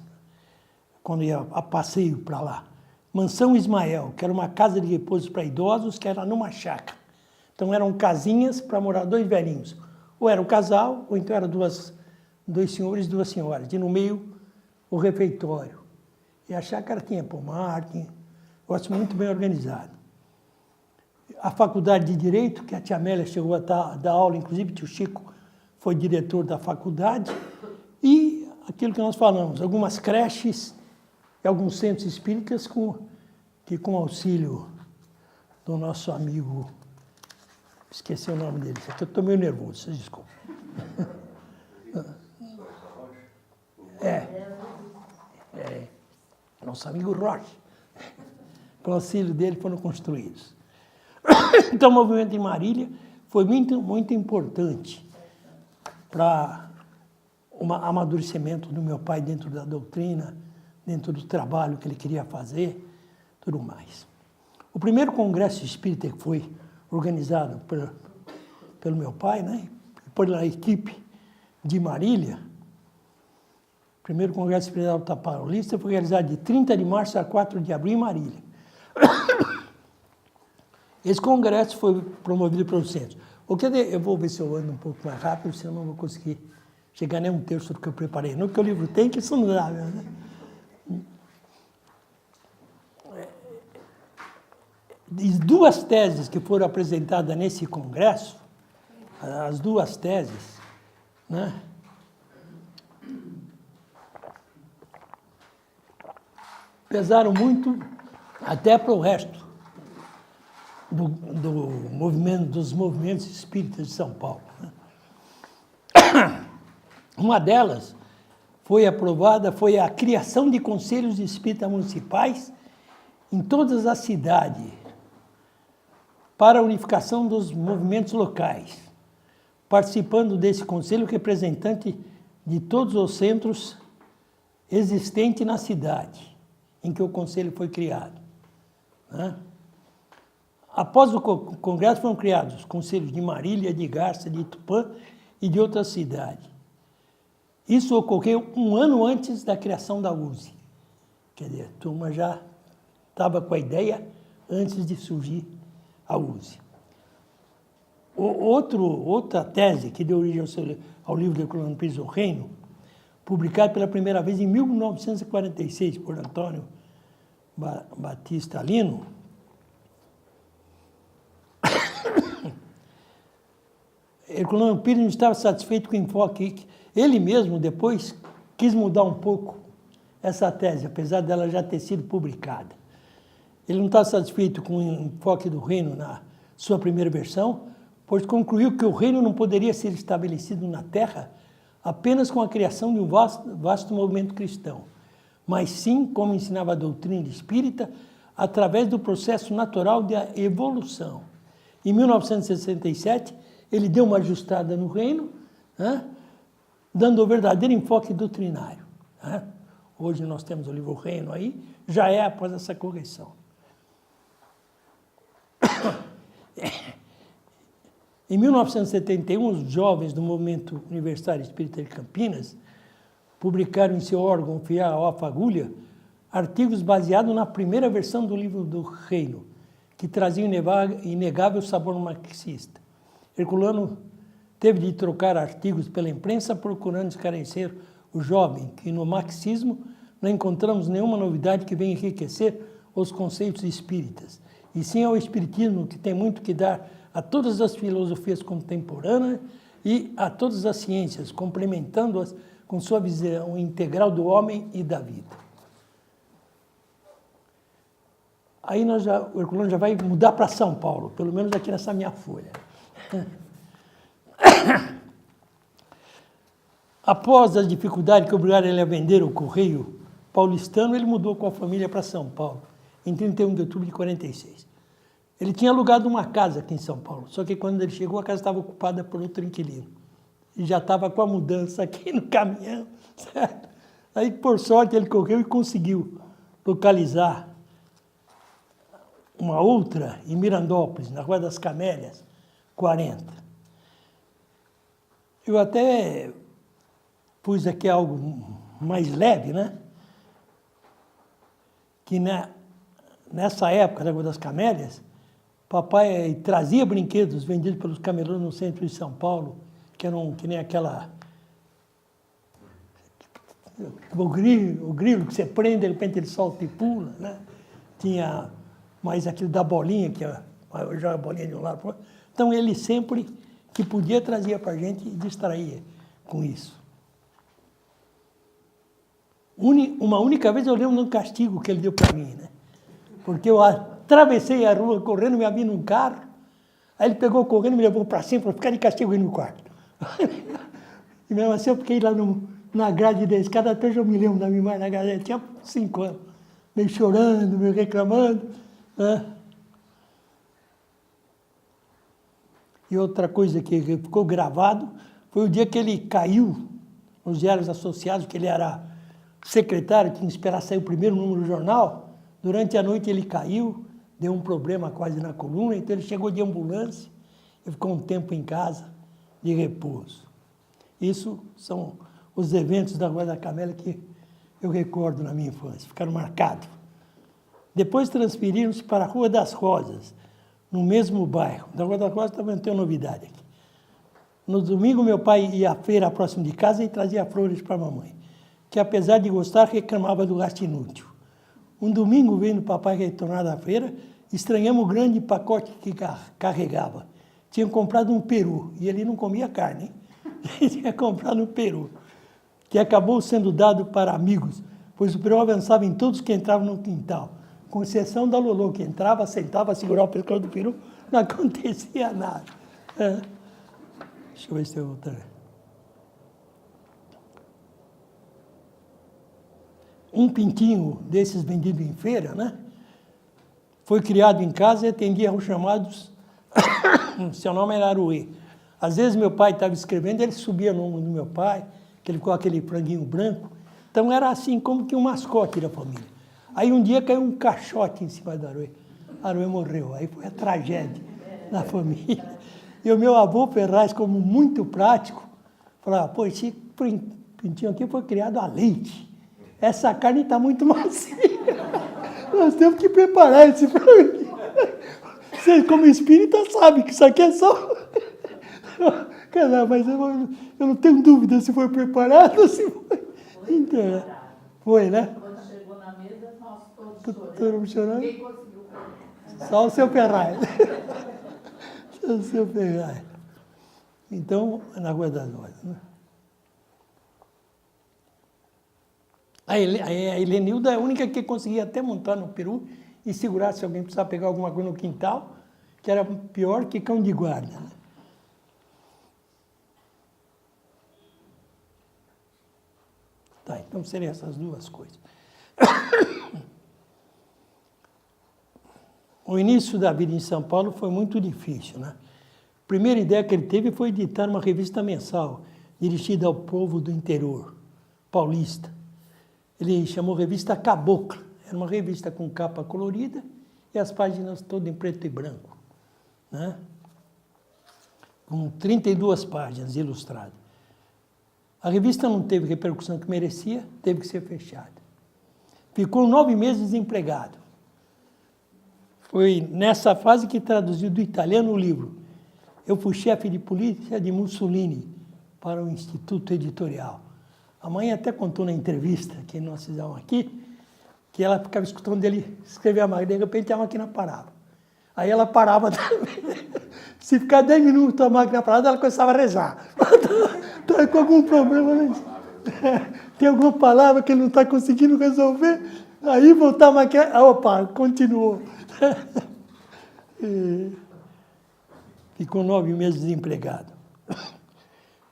quando ia a passeio para lá. Mansão Ismael, que era uma casa de repouso para idosos, que era numa chácara. Então eram casinhas para morar dois velhinhos. Ou era um casal, ou então eram dois senhores e duas senhoras. E no meio, o refeitório. E a chácara tinha pomar, gosto muito bem organizado. A faculdade de Direito, que a tia Amélia chegou a dar aula, inclusive o tio Chico foi diretor da faculdade, e aquilo que nós falamos, algumas creches e alguns centros espíritas que com auxílio do nosso amigo, esqueci o nome dele, aqui eu estou meio nervoso, vocês desculpem. Nosso amigo Rocha, com o auxílio dele foram construídos. Então, o movimento em Marília foi muito, muito importante para o amadurecimento do meu pai dentro da doutrina, dentro do trabalho que ele queria fazer, tudo mais. O primeiro congresso espírita que foi organizado pelo meu pai, né, pela equipe de Marília, o primeiro congresso espírita da Alta Paulista foi realizado de 30 de março a 4 de abril em Marília. Esse congresso foi promovido pelos centros. Eu vou ver se eu ando um pouco mais rápido, senão não vou conseguir chegar nem um terço do que eu preparei. No que o livro tem, que isso não dá, né? As duas teses que foram apresentadas nesse congresso, as duas teses, né, pesaram muito até para o resto dos movimentos espíritas de São Paulo. Uma delas foi aprovada, foi a criação de conselhos espíritas municipais em todas as cidades, para a unificação dos movimentos locais, participando desse conselho representantes de todos os centros existentes na cidade em que o conselho foi criado. Né? Após o congresso foram criados os conselhos de Marília, de Garça, de Tupã e de outras cidades. Isso ocorreu um ano antes da criação da USE. Quer dizer, a turma já estava com a ideia antes de surgir a USE. Outra tese que deu origem ao livro de Herculano Pires, O Reino, publicado pela primeira vez em 1946 por Antônio Batista Lino, Herculano Pires não estava satisfeito com o enfoque. Ele mesmo, depois, quis mudar um pouco essa tese, apesar dela já ter sido publicada. Ele não estava satisfeito com o enfoque do reino na sua primeira versão, pois concluiu que o reino não poderia ser estabelecido na terra apenas com a criação de um vasto movimento cristão, mas sim, como ensinava a doutrina espírita, através do processo natural da evolução. Em 1967, ele deu uma ajustada no reino, né, dando o verdadeiro enfoque doutrinário. Né? Hoje nós temos o livro Reino aí, já é após essa correção. Em 1971, os jovens do Movimento Universitário Espírita de Campinas publicaram em seu órgão Fiel à Fagulha artigos baseados na primeira versão do livro do Reino, que trazia inegável sabor marxista. Herculano teve de trocar artigos pela imprensa procurando esclarecer o jovem que no marxismo não encontramos nenhuma novidade que venha enriquecer os conceitos espíritas, e sim ao espiritismo, que tem muito que dar a todas as filosofias contemporâneas e a todas as ciências, complementando-as com sua visão integral do homem e da vida. Aí o Herculano já vai mudar para São Paulo, pelo menos aqui nessa minha folha. Após as dificuldades que obrigaram ele a vender o correio paulistano, ele mudou com a família para São Paulo, em 31 de outubro de 46. Ele tinha alugado uma casa aqui em São Paulo, só que quando ele chegou, a casa estava ocupada por outro inquilino. E já estava com a mudança aqui no caminhão, certo? Aí, por sorte, ele correu e conseguiu localizar uma outra em Mirandópolis, na Rua das Camélias, 40. Eu até pus aqui algo mais leve, né? Que nessa época da Rua das Camélias, papai trazia brinquedos vendidos pelos camelôs no centro de São Paulo, que eram que nem aquela... O grilo que você prende, de repente ele solta e pula, né? Tinha mais aquilo da bolinha, que joga a bolinha de um lado para o outro. Então ele sempre que podia trazia para a gente e distraía com isso. Uma única vez eu lembro de um castigo que ele deu para mim, né? Porque eu atravessei a rua correndo, me havia num carro, aí ele pegou correndo e me levou para cima para ficar de castigo aí no quarto. E mesmo assim eu fiquei lá na grade da escada, até já me lembro da minha mãe na grade, eu tinha 5 anos, meio chorando, meio reclamando, né? E outra coisa que ficou gravado foi o dia que ele caiu nos diários associados, que ele era secretário, tinha que esperar sair o primeiro número do jornal. Durante a noite ele caiu, deu um problema quase na coluna, então ele chegou de ambulância e ficou um tempo em casa de repouso. Isso são os eventos da Rua da Camélia que eu recordo na minha infância, ficaram marcados. Depois transferiram-se para a Rua das Rosas, no mesmo bairro. Da Rua das Rosas também tem uma novidade aqui. No domingo, meu pai ia à feira próximo de casa e trazia flores para a mamãe, que apesar de gostar, reclamava do gasto inútil. Um domingo, vendo o papai retornar da feira, estranhamos o grande pacote que carregava. Tinha comprado um peru, e ele não comia carne, hein? Tinha comprado um peru, que acabou sendo dado para amigos, pois o peru avançava em todos que entravam no quintal, com exceção da Lolô, que entrava, sentava, segurava o pescoço do peru, não acontecia nada. Deixa eu ver se eu voltar. Um pintinho desses vendidos em feira, né? Foi criado em casa e atendia aos chamados... Seu nome era Aruê. Às vezes meu pai estava escrevendo, ele subia no ombro do meu pai, que ele ficou aquele franguinho branco. Então era assim, como que um mascote da família. Aí um dia caiu um caixote em cima da Aroê. A Aroê morreu. Aí foi a tragédia na família. E o meu avô Ferraz, como muito prático, falava, pô, esse pintinho aqui foi criado a leite. Essa carne está muito macia. Nós temos que preparar esse frango. Você, como espírita, sabe que isso aqui é só... Cara, mas eu não tenho dúvida se foi preparado ou se foi... Então, foi, né? Quando chegou na mesa, nós todos chorando. Chorando. Ninguém conseguiu. Só o seu Ferraz. Só o seu Ferraz. Então, na Rua das Rosas, né? A Helenilda é a única que conseguia até montar no peru e segurar se alguém precisava pegar alguma coisa no quintal, que era pior que cão de guarda, né? Tá, então seriam essas duas coisas. O início da vida em São Paulo foi muito difícil, né? A primeira ideia que ele teve foi editar uma revista mensal dirigida ao povo do interior paulista. Ele chamou Revista Cabocla. Era uma revista com capa colorida e as páginas todas em preto e branco, né? Com 32 páginas ilustradas. A revista não teve repercussão que merecia, teve que ser fechada. Ficou 9 meses desempregado. Foi nessa fase que traduziu do italiano o livro Eu Fui Chefe de Polícia de Mussolini para o Instituto Editorial. A mãe até contou na entrevista que nós fizemos aqui, que ela ficava escutando ele escrever a máquina, de repente a máquina parava. Aí ela parava também. Se ficar 10 minutos a máquina parada, ela começava a rezar. Está com algum problema, né? Tem alguma palavra que ele não está conseguindo resolver? Aí voltar a máquina, opa, continuou. Ficou 9 meses desempregado.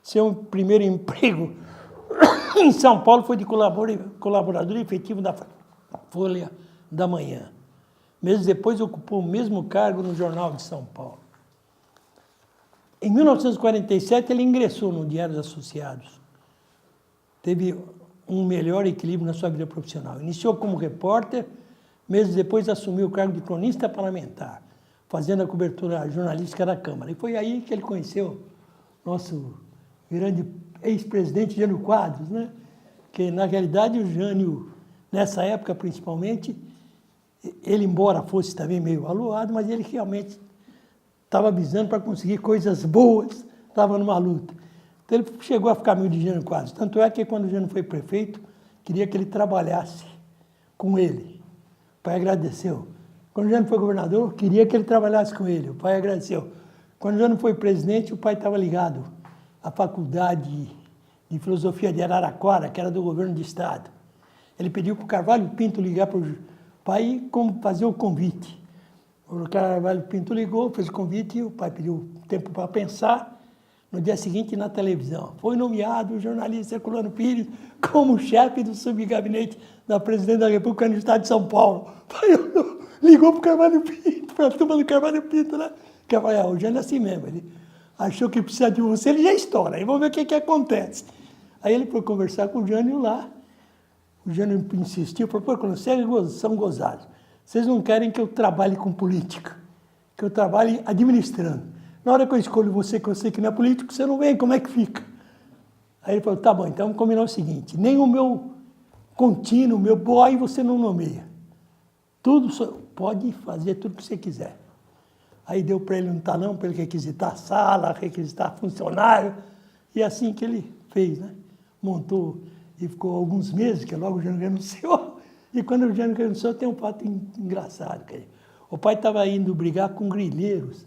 Seu primeiro emprego em São Paulo foi de colaborador efetivo da Folha da Manhã. Meses depois ocupou o mesmo cargo no Jornal de São Paulo. Em 1947 ele ingressou no Diário dos Associados. Teve um melhor equilíbrio na sua vida profissional. Iniciou como repórter, meses depois assumiu o cargo de cronista parlamentar, fazendo a cobertura jornalística da Câmara. E foi aí que ele conheceu nosso grande ex-presidente Jânio Quadros, né? Que, na realidade, o Jânio, nessa época principalmente, ele, embora fosse também meio aluado, mas ele realmente estava visando para conseguir coisas boas, estava numa luta. Então, ele chegou a ficar amigo de Jânio Quadros. Tanto é que, quando o Jânio foi prefeito, queria que ele trabalhasse com ele. O pai agradeceu. Quando o Jânio foi governador, queria que ele trabalhasse com ele. O pai agradeceu. Quando o Jânio foi presidente, o pai estava ligado à Faculdade de Filosofia de Araraquara, que era do governo de Estado. Ele pediu para o Carvalho Pinto ligar para o pai como fazer o convite. O Carvalho Pinto ligou, fez o convite, e o pai pediu tempo para pensar. No dia seguinte, na televisão, foi nomeado o jornalista Herculano Pires como chefe do subgabinete da Presidente da República no Estado de São Paulo. O pai ligou para o Carvalho Pinto, para a turma do Carvalho Pinto, né? Que falou, o Jânio é assim mesmo, ele achou que precisa de você, ele já estoura, aí vamos ver o que acontece. Aí ele foi conversar com o Jânio lá, o Jânio insistiu, falou, pô, vocês são gozados, vocês não querem que eu trabalhe com política, que eu trabalhe administrando. Na hora que eu escolho você, que eu sei que não é político, você não vem, como é que fica? Aí ele falou, tá bom, então vamos combinar o seguinte, nem o meu contínuo, o meu boy, você não nomeia. Tudo, pode fazer tudo que você quiser. Aí deu para ele um talão para ele requisitar sala, requisitar funcionário, e assim que ele fez, né? Montou e ficou alguns meses, que logo o Jânio renunciou, e quando o Jânio renunciou tem um fato engraçado. O pai estava indo brigar com grileiros,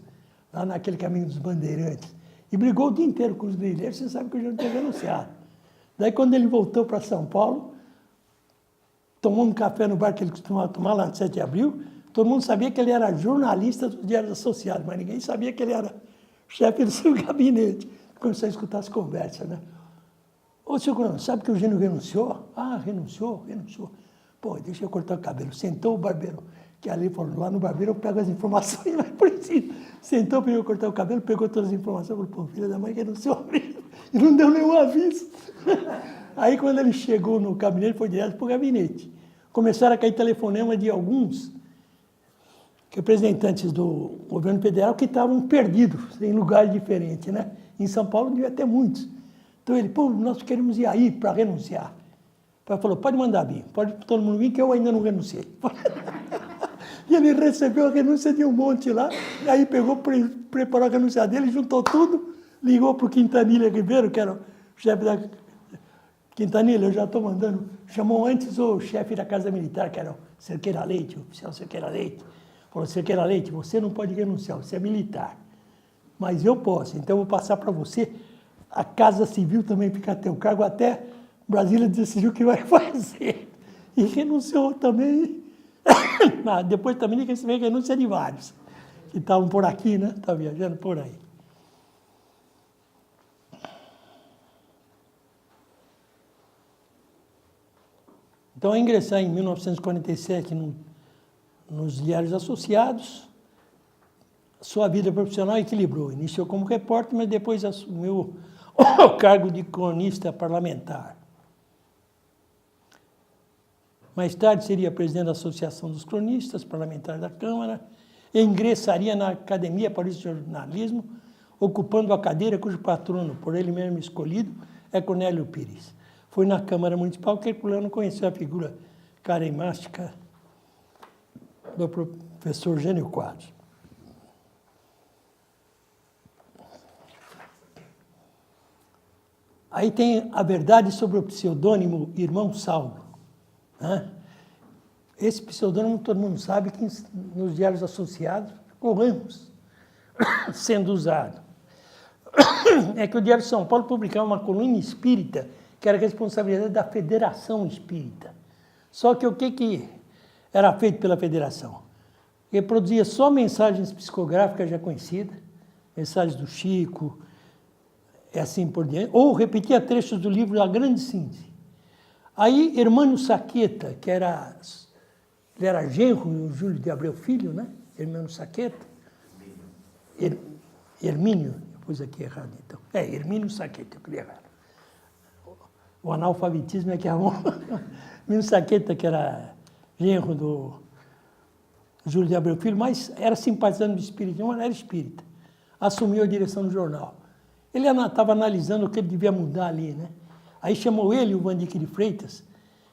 lá naquele caminho dos Bandeirantes, e brigou o dia inteiro com os grileiros, você sabe que o Jânio tinha renunciado. Daí quando ele voltou para São Paulo, tomou um café no bar que ele costumava tomar lá no 7 de abril, todo mundo sabia que ele era jornalista do Diário Associado, mas ninguém sabia que ele era chefe do seu gabinete. Começou a escutar as conversas, né? Ô, senhor Coronel, sabe que o Jânio renunciou? Ah, renunciou. Pô, deixa eu cortar o cabelo. Sentou o barbeiro, que ali falou, lá no barbeiro eu pego as informações, mas preciso. Sentou para eu cortar o cabelo, pegou todas as informações, falou, pô, filha da mãe renunciou mesmo. e não deu nenhum aviso. Aí, quando ele chegou no gabinete, foi direto para o gabinete. Começaram a cair telefonema de alguns representantes do governo federal que estavam perdidos em lugares diferentes, né? Em São Paulo devia ter muitos. Então ele, pô, nós queremos ir aí para renunciar. O pai falou, pode mandar vir, pode todo mundo vir, que eu ainda não renunciei. E ele recebeu a renúncia de um monte lá, e aí pegou, preparou a renúncia dele, juntou tudo, ligou para o Quintanilha Ribeiro, que era o chefe da... Quintanilha, eu já estou mandando... Chamou antes o chefe da Casa Militar, que era o Cerqueira Leite, o oficial Cerqueira Leite. Falou, Cerqueira Leite, você não pode renunciar, você é militar. Mas eu posso, então eu vou passar para você. A Casa Civil também fica a teu cargo, até Brasília decidiu o que vai fazer. E renunciou também. Depois também recebeu renúncia de vários, que estavam por aqui, né? Estavam viajando por aí. Então, ao ingressar em 1947 nos Diários Associados, sua vida profissional equilibrou. Iniciou como repórter, mas depois assumiu o cargo de cronista parlamentar. Mais tarde seria presidente da Associação dos Cronistas Parlamentares da Câmara e ingressaria na Academia Paulista de Jornalismo, ocupando a cadeira cujo patrono, por ele mesmo escolhido, é Cornélio Pires. Foi na Câmara Municipal que Herculano conheceu a figura carismática do professor Gênio Quadros. Aí tem a verdade sobre o pseudônimo Irmão Saulo. Né? Esse pseudônimo todo mundo sabe que nos Diários Associados ficou anos sendo usado. É que o Diário de São Paulo publicava uma coluna espírita que era responsabilidade da Federação Espírita. Só que o que era feito pela Federação? Reproduzia só mensagens psicográficas já conhecidas, mensagens do Chico, e assim por diante, ou repetia trechos do livro A Grande Síntese. Aí, Hermânio Saqueta, que ele era genro do Júlio de Abreu Filho, né? Hermânio Saqueta. Hermínio, eu pus aqui errado, então. Hermínio Saqueta, eu queria errar. O analfabetismo é que é bom. Hermínio Saqueta, que era genro do Júlio de Abreu Filho, mas era simpatizante do espiritismo, mas não era espírita. Assumiu a direção do jornal. Ele estava analisando o que ele devia mudar ali, né? Aí chamou ele e o Vandique de Freitas,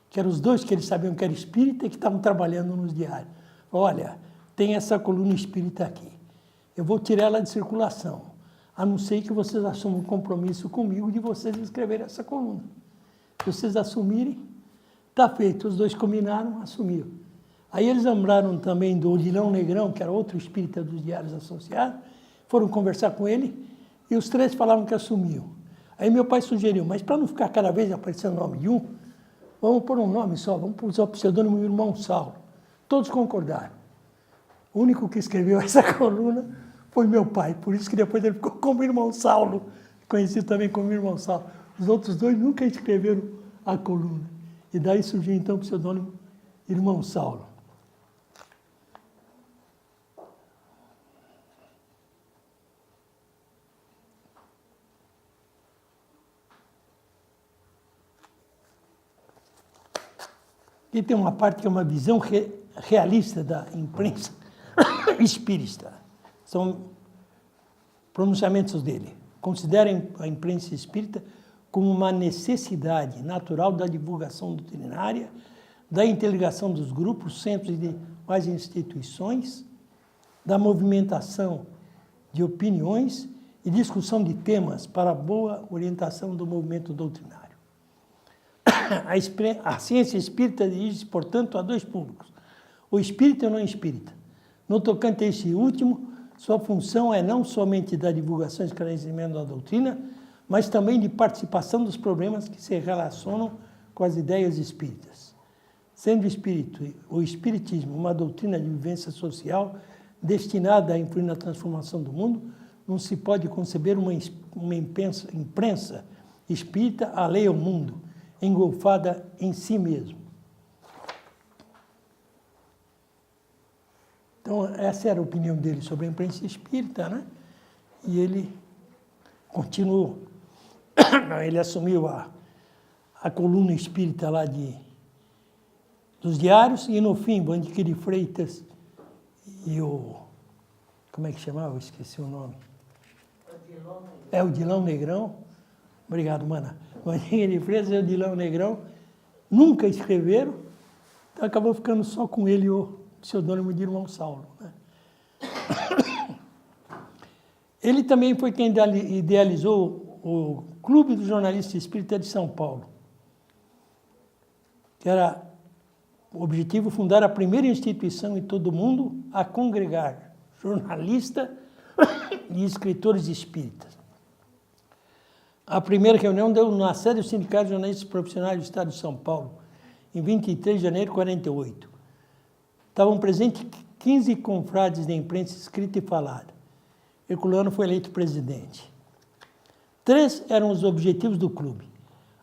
que eram os dois que eles sabiam que era espírita e que estavam trabalhando nos diários. Olha, tem essa coluna espírita aqui. Eu vou tirar ela de circulação, a não ser que vocês assumam um compromisso comigo de vocês escreverem essa coluna. Se vocês assumirem, está feito. Os dois combinaram, assumiram. Aí eles lembraram também do Odilão Negrão, que era outro espírita dos Diários Associados, foram conversar com ele e os três falavam que assumiam. Aí meu pai sugeriu, mas para não ficar cada vez aparecendo o nome de um, vamos pôr um nome só, vamos usar o pseudônimo Irmão Saulo. Todos concordaram. O único que escreveu essa coluna foi meu pai, por isso que depois ele ficou como Irmão Saulo, conhecido também como Irmão Saulo. Os outros dois nunca escreveram a coluna. E daí surgiu então o pseudônimo Irmão Saulo. E tem uma parte que é uma visão realista da imprensa espírita. São pronunciamentos dele. Considerem a imprensa espírita como uma necessidade natural da divulgação doutrinária, da interligação dos grupos, centros e demais instituições, da movimentação de opiniões e discussão de temas para a boa orientação do movimento doutrinário. A ciência espírita dirige-se, portanto, a dois públicos, o espírita e o não espírita. No tocante a esse último, sua função é não somente da divulgação e esclarecimento da doutrina, mas também de participação dos problemas que se relacionam com as ideias espíritas. Sendo o espiritismo uma doutrina de vivência social destinada a influir na transformação do mundo, não se pode conceber uma imprensa espírita alheia ao mundo, engolfada em si mesmo. Então, essa era a opinião dele sobre a imprensa espírita, né? E ele continuou. Ele assumiu a coluna espírita lá dos diários, e no fim, Bandique de Freitas e o... Como é que chamava? Eu esqueci o nome. O Dilão Negrão. Obrigado, mana. Bandique de Freitas e o Dilão Negrão nunca escreveram, então acabou ficando só com ele o pseudônimo de Irmão Saulo, né? Ele também foi quem idealizou o Clube do Jornalista Espírita de São Paulo, que era o objetivo fundar a primeira instituição em todo o mundo a congregar jornalistas e escritores espíritas. A primeira reunião deu na sede do Sindicato de Jornalistas Profissionais do Estado de São Paulo, em 23 de janeiro de 48. Estavam presentes 15 confrades da imprensa escrita e falada. Herculano foi eleito presidente. 3 eram os objetivos do clube: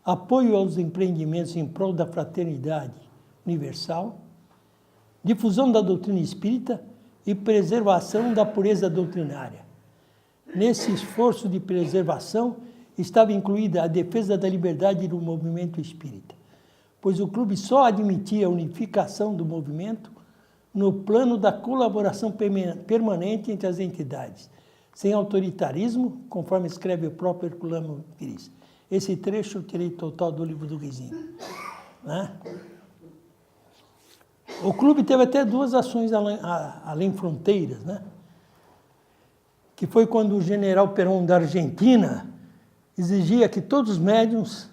apoio aos empreendimentos em prol da fraternidade universal, difusão da doutrina espírita e preservação da pureza doutrinária. Nesse esforço de preservação estava incluída a defesa da liberdade do movimento espírita, pois o clube só admitia a unificação do movimento no plano da colaboração permanente entre as entidades, sem autoritarismo, conforme escreve o próprio Herculano Pires. Esse trecho eu tirei total do livro do Rizinho, né? O clube teve até 2 ações além fronteiras, né? Que foi quando o general Perón da Argentina exigia que todos os médiuns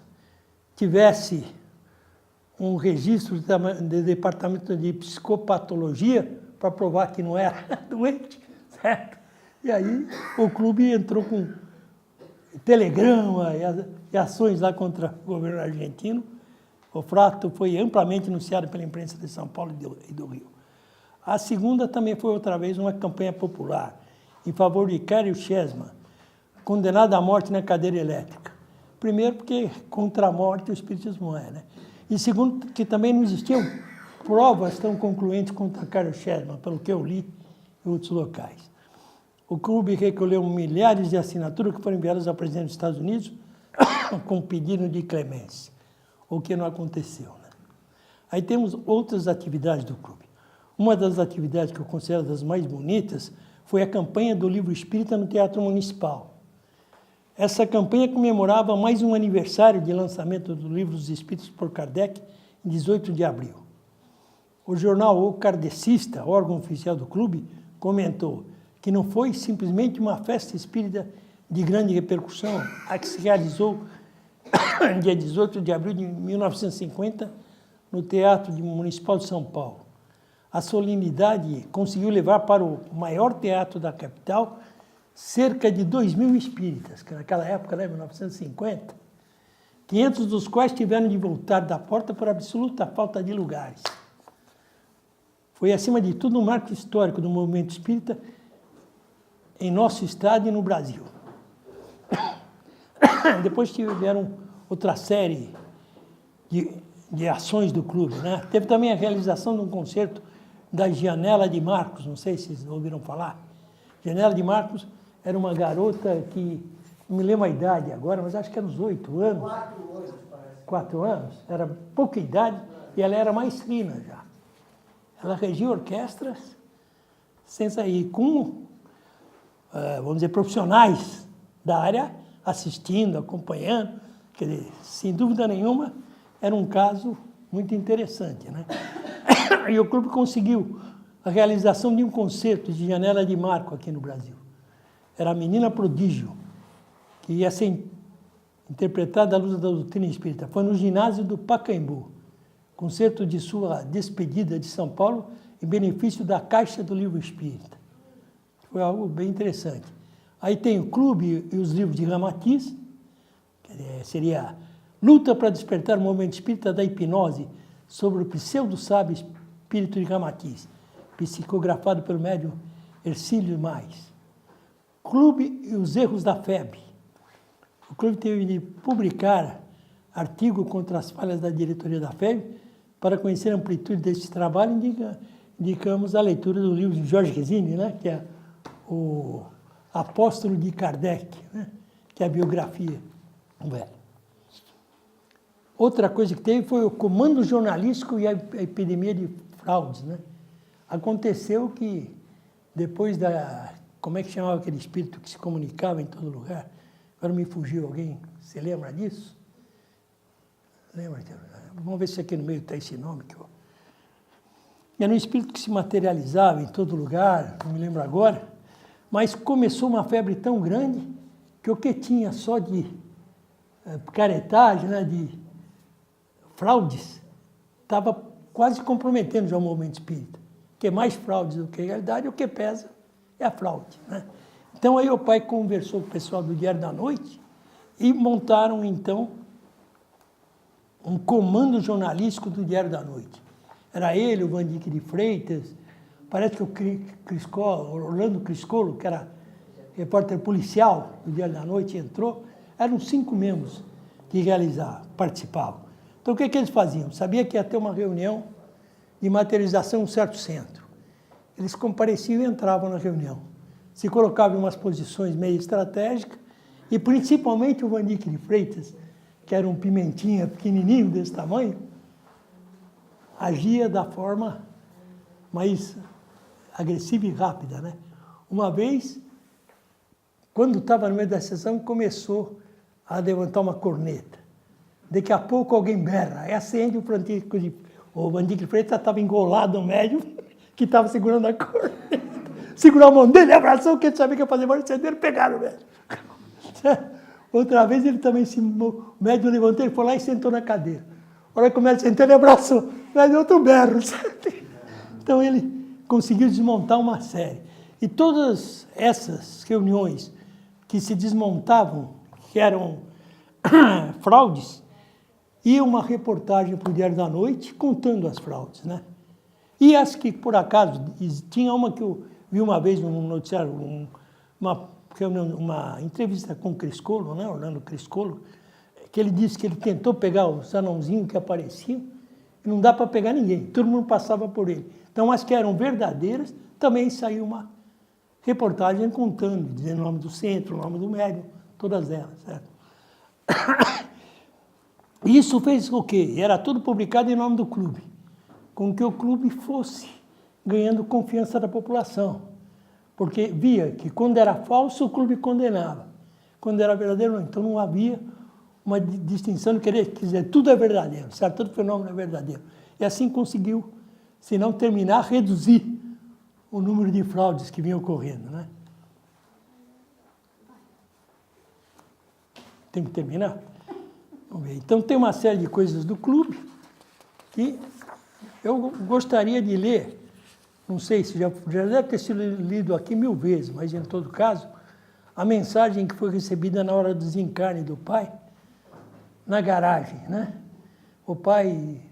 tivessem um registro do departamento de psicopatologia para provar que não era doente, certo? E aí o clube entrou com telegrama e ações lá contra o governo argentino. O fato foi amplamente anunciado pela imprensa de São Paulo e do Rio. A segunda também foi outra vez uma campanha popular em favor de Cário Chesma, condenado à morte na cadeira elétrica. Primeiro, porque contra a morte o espiritismo é, né? E segundo, que também não existiam provas tão concluentes contra Cário Chesma, pelo que eu li em outros locais. O clube recolheu milhares de assinaturas que foram enviadas ao presidente dos Estados Unidos com pedido de clemência, o que não aconteceu, né? Aí temos outras atividades do clube. Uma das atividades que eu considero das mais bonitas foi a campanha do Livro Espírita no Teatro Municipal. Essa campanha comemorava mais um aniversário de lançamento do Livro dos Espíritos por Kardec, em 18 de abril. O jornal O Kardecista, órgão oficial do clube, comentou que não foi simplesmente uma festa espírita de grande repercussão, a que se realizou dia 18 de abril de 1950, no Teatro Municipal de São Paulo. A solenidade conseguiu levar para o maior teatro da capital cerca de 2.000 espíritas, que naquela época, né, 1950, 500 dos quais tiveram de voltar da porta por absoluta falta de lugares. Foi, acima de tudo, um marco histórico do movimento espírita em nosso estado e no Brasil. Depois tiveram outra série de ações do clube, né? Teve também a realização de um concerto da Gianella de Marcos, não sei se vocês ouviram falar. Gianella de Marcos era uma garota que, não me lembro a idade agora, mas acho que era uns 8 anos. 4 anos, era pouca idade, e ela era mais fina já. Ela regia orquestras, sem sair, com, vamos dizer, profissionais da área, assistindo, acompanhando. Quer dizer, sem dúvida nenhuma, era um caso muito interessante, né? E o clube conseguiu a realização de um concerto de Gianella de Marco aqui no Brasil. Era a Menina Prodígio, que ia ser interpretada à luz da doutrina espírita. Foi no ginásio do Pacaembu, concerto de sua despedida de São Paulo em benefício da Caixa do Livro Espírita. Foi algo bem interessante. Aí tem o clube e os livros de Ramatiz, que seria Luta para Despertar o Movimento Espírita da Hipnose, sobre o pseudo-sábio espírito de Ramatiz, psicografado pelo médium Ercílio Mais. Clube e os erros da FEB. O clube teve de publicar artigo contra as falhas da diretoria da FEB. Para conhecer a amplitude desse trabalho, indicamos a leitura do livro de Jorge Resini, né, que é o Apóstolo de Kardec, né, que é a biografia Velho. Outra coisa que teve foi o comando jornalístico e a epidemia de fraudes, né? Aconteceu que depois da... Como é que chamava aquele espírito que se comunicava em todo lugar? Agora me fugiu alguém. Você lembra disso? Lembra? Vamos ver se aqui no meio está esse nome. Era um espírito que se materializava em todo lugar, não me lembro agora, mas começou uma febre tão grande que o que tinha só de picaretagem, né, de fraudes, estava quase comprometendo já o movimento espírita. Porque mais fraudes do que realidade, o que pesa é a fraude, né? Então aí o pai conversou com o pessoal do Diário da Noite e montaram então um comando jornalístico do Diário da Noite. Era ele, o Vandique de Freitas, parece que o Orlando Criscolo, que era repórter policial do Diário da Noite, entrou. Eram 5 membros que participavam. Então o que eles faziam? Sabia que ia ter uma reunião de materialização em um certo centro. Eles compareciam e entravam na reunião. Se colocavam em umas posições meio estratégicas e principalmente o Vandique de Freitas, que era um pimentinha pequenininho desse tamanho, agia da forma mais agressiva e rápida, né? Uma vez, quando estava no meio da sessão, começou a levantar uma corneta. Daqui a pouco alguém berra, aí acende o Vandique de Freitas estava engolado no médium que estava segurando a corneta. Segurou a mão dele, abraçou, que ele sabia que ia fazer barulho, acenderam e pegaram o médium. Outra vez ele também o médium levantou, ele foi lá e sentou na cadeira. A hora que o médium sentou, ele abraçou. O médium outro berro. Então ele conseguiu desmontar uma série. E todas essas reuniões que se desmontavam, que eram fraudes, ia uma reportagem para o Diário da Noite contando as fraudes, né? E as que, por acaso, tinha uma que eu vi uma vez num noticiário, uma entrevista com o Criscolo, né, Orlando Criscolo, que ele disse que ele tentou pegar os anãozinhos que apareciam, e não dá para pegar ninguém, todo mundo passava por ele. Então, as que eram verdadeiras, também saiu uma reportagem contando, dizendo o nome do centro, o nome do médium, todas elas, certo? Isso fez o quê? Era tudo publicado em nome do clube, com que o clube fosse ganhando confiança da população. Porque via que quando era falso, o clube condenava. Quando era verdadeiro, não. Então não havia uma distinção de querer dizer tudo é verdadeiro, certo? Todo fenômeno é verdadeiro. E assim conseguiu, se não terminar, reduzir o número de fraudes que vinham ocorrendo, né? Tem que terminar? Vamos ver. Então tem uma série de coisas do clube que eu gostaria de ler. Não sei se já deve ter sido lido aqui 1000 vezes, mas em todo caso, a mensagem que foi recebida na hora do desencarne do pai, na garagem, né? O pai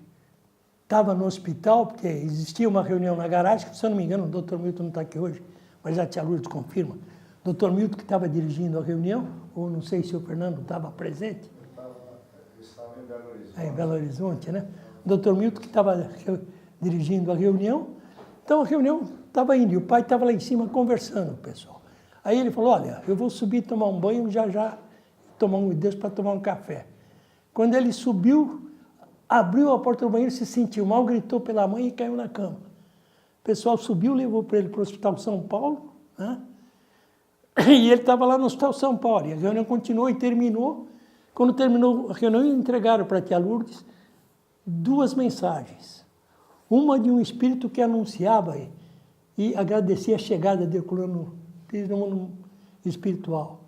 estava no hospital, porque existia uma reunião na garagem, que, se eu não me engano, o doutor Milton não está aqui hoje, mas a tia Lourdes confirma. O doutor Milton que estava dirigindo a reunião, ou não sei se o Fernando estava presente. Eu estava em Belo Horizonte. Em Belo Horizonte, né? O doutor Milton que estava dirigindo a reunião. Então a reunião estava indo, e o pai estava lá em cima conversando com o pessoal. Aí ele falou, olha, eu vou subir tomar um banho, já tomar um Deus para tomar um café. Quando ele subiu, abriu a porta do banheiro, se sentiu mal, gritou pela mãe e caiu na cama. O pessoal subiu, levou para ele para o Hospital São Paulo, né? E ele estava lá no Hospital São Paulo, e a reunião continuou e terminou. Quando terminou a reunião, entregaram para a tia Lourdes 2 mensagens. Uma de um espírito que anunciava e agradecia a chegada de Herculano Pires no mundo espiritual.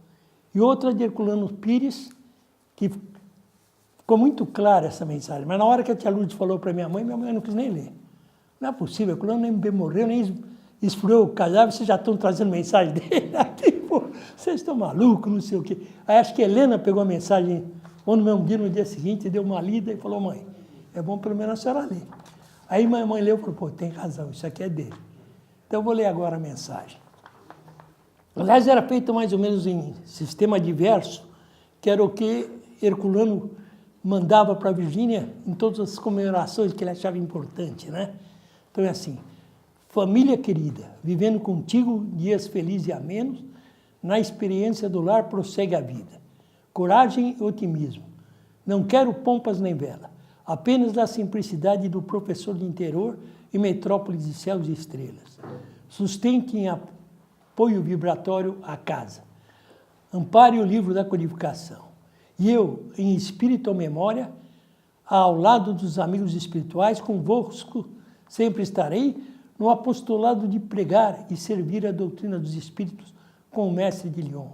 E outra de Herculano Pires, que ficou muito clara essa mensagem. Mas na hora que a tia Lourdes falou para minha mãe não quis nem ler. Não é possível, Herculano nem morreu, nem esfriou o cadáver, vocês já estão trazendo mensagem dele aqui, pô, vocês estão malucos, não sei o quê. Aí acho que a Helena pegou a mensagem, ou no mesmo dia, no dia seguinte, deu uma lida e falou, mãe, é bom pelo menos a senhora ler. Aí minha mãe leu e falou, pô, tem razão, isso aqui é dele. Então eu vou ler agora a mensagem. Aliás, era feito mais ou menos em sistema diverso, que era o que Herculano mandava para a Virgínia em todas as comemorações que ele achava importante, né? Então é assim, família querida, vivendo contigo dias felizes e amenos, na experiência do lar prossegue a vida. coragem e otimismo. Não quero pompas nem vela, apenas a simplicidade do professor de interior e metrópole de céus e estrelas. Sustente em apoio vibratório a casa. Ampare o livro da codificação. E eu, em espírito ou memória, ao lado dos amigos espirituais, convosco sempre estarei no apostolado de pregar e servir a doutrina dos espíritos com o mestre de Lyon.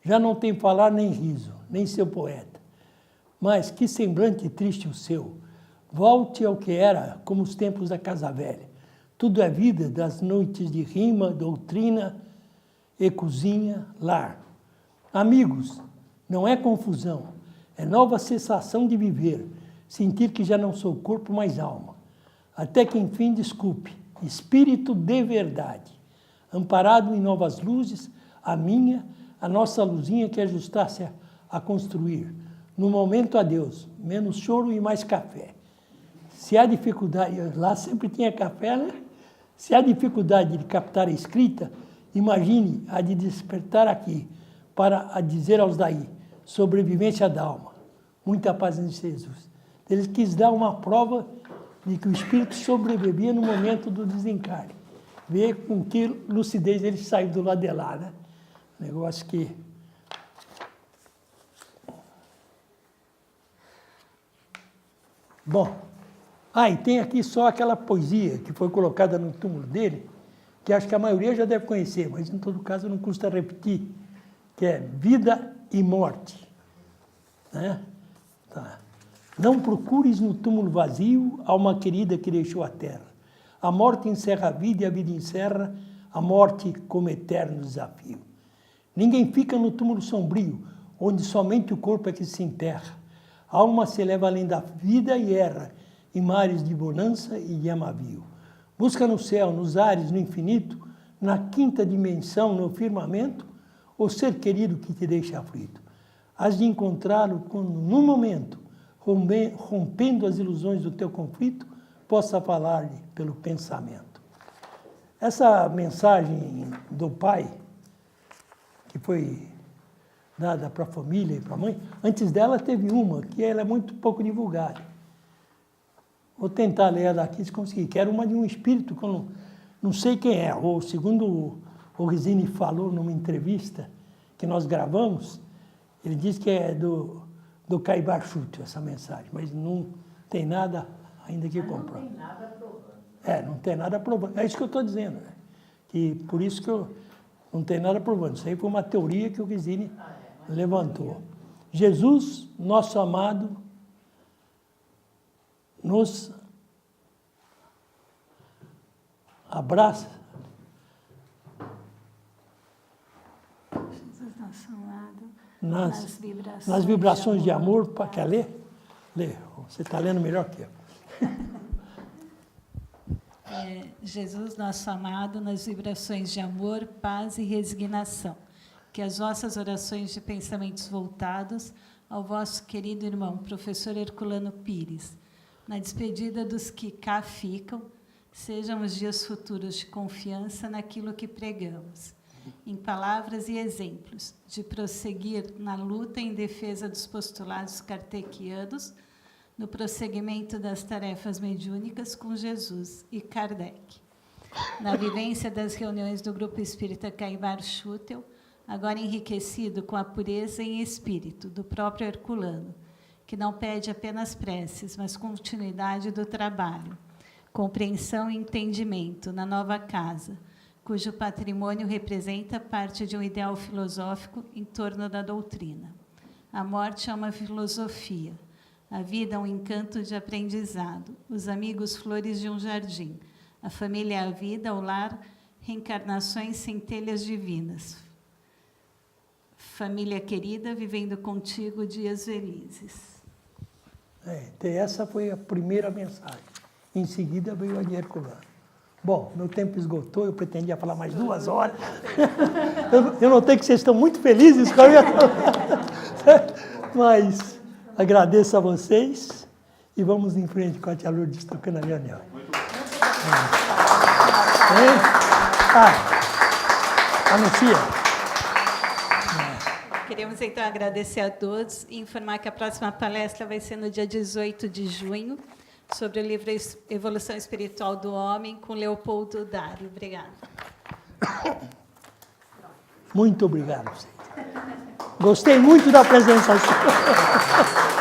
Já não tem falar nem riso, nem seu poeta. Mas que semblante triste o seu. Volte ao que era, como os tempos da casa velha. Tudo é vida das noites de rima, doutrina e cozinha, lar. Amigos, não é confusão, é nova sensação de viver, sentir que já não sou corpo, mas alma. Até que, enfim, desculpe, espírito de verdade, amparado em novas luzes, a nossa luzinha que ajustasse a construir. No momento, adeus, menos choro e mais café. Se há dificuldade, lá sempre tinha café, né? Se há dificuldade de captar a escrita, imagine a de despertar aqui, para a dizer aos daí, sobrevivência da alma. Muita paz em Jesus. Ele quis dar uma prova de que o espírito sobrevivia no momento do desencarne. Ver com que lucidez ele saiu do lado de lá, né? Negócio que... Bom, e tem aqui só aquela poesia que foi colocada no túmulo dele, que acho que a maioria já deve conhecer, mas em todo caso não custa repetir, que é Vida e Morte. Né? Tá. Não procures no túmulo vazio alma querida que deixou a terra. A morte encerra a vida e a vida encerra a morte como eterno desafio. Ninguém fica no túmulo sombrio, onde somente o corpo é que se enterra. A alma se eleva além da vida e erra, em mares de bonança e de amavio. Busca no céu, nos ares, no infinito, na quinta dimensão, no firmamento, o ser querido que te deixa aflito. Hás de encontrá-lo quando, num momento, rompendo as ilusões do teu conflito, possa falar-lhe pelo pensamento. Essa mensagem do pai, que foi dada para a família e para a mãe, antes dela teve uma, que ela é muito pouco divulgada. Vou tentar ler ela aqui se conseguir, que era uma de um espírito, que eu não sei quem é, ou segundo o Risini falou numa entrevista que nós gravamos, ele disse que é do Caibar Chútil, essa mensagem, mas não tem nada ainda que comprar. Não tem nada provando. Não tem nada provando. É isso que eu estou dizendo, né? Que por isso que eu não tem nada provando. Isso aí foi uma teoria que o Risini levantou. Jesus, nosso amado, nos abraça. Jesus, nosso amado, nas vibrações de amor. Quer ler? Lê. Você está lendo melhor que eu. Jesus, nosso amado, nas vibrações de amor, paz e resignação. Que as vossas orações de pensamentos voltados ao vosso querido irmão, professor Herculano Pires, na despedida dos que cá ficam, sejam os dias futuros de confiança naquilo que pregamos, em palavras e exemplos, de prosseguir na luta em defesa dos postulados kardecianos, no prosseguimento das tarefas mediúnicas com Jesus e Kardec, na vivência das reuniões do Grupo Espírita Caibar Chútil, agora enriquecido com a pureza em espírito do próprio Herculano, que não pede apenas preces, mas continuidade do trabalho, compreensão e entendimento na nova casa, cujo patrimônio representa parte de um ideal filosófico em torno da doutrina. A morte é uma filosofia, a vida é um encanto de aprendizado, os amigos flores de um jardim, a família é a vida, o lar, reencarnações centelhas divinas. Família querida, vivendo contigo dias felizes. Essa foi a primeira mensagem. Em seguida veio a de Herculano. Bom, meu tempo esgotou, eu pretendia falar mais 2 horas. Eu notei que vocês estão muito felizes com a minha... Mas agradeço a vocês e vamos em frente com a tia Lourdes tocando a reunião. Anuncia. Queremos, então, agradecer a todos e informar que a próxima palestra vai ser no dia 18 de junho, sobre o livro Evolução Espiritual do Homem, com Leopoldo Dário. Obrigada. Muito obrigado. Gostei muito da presença sua.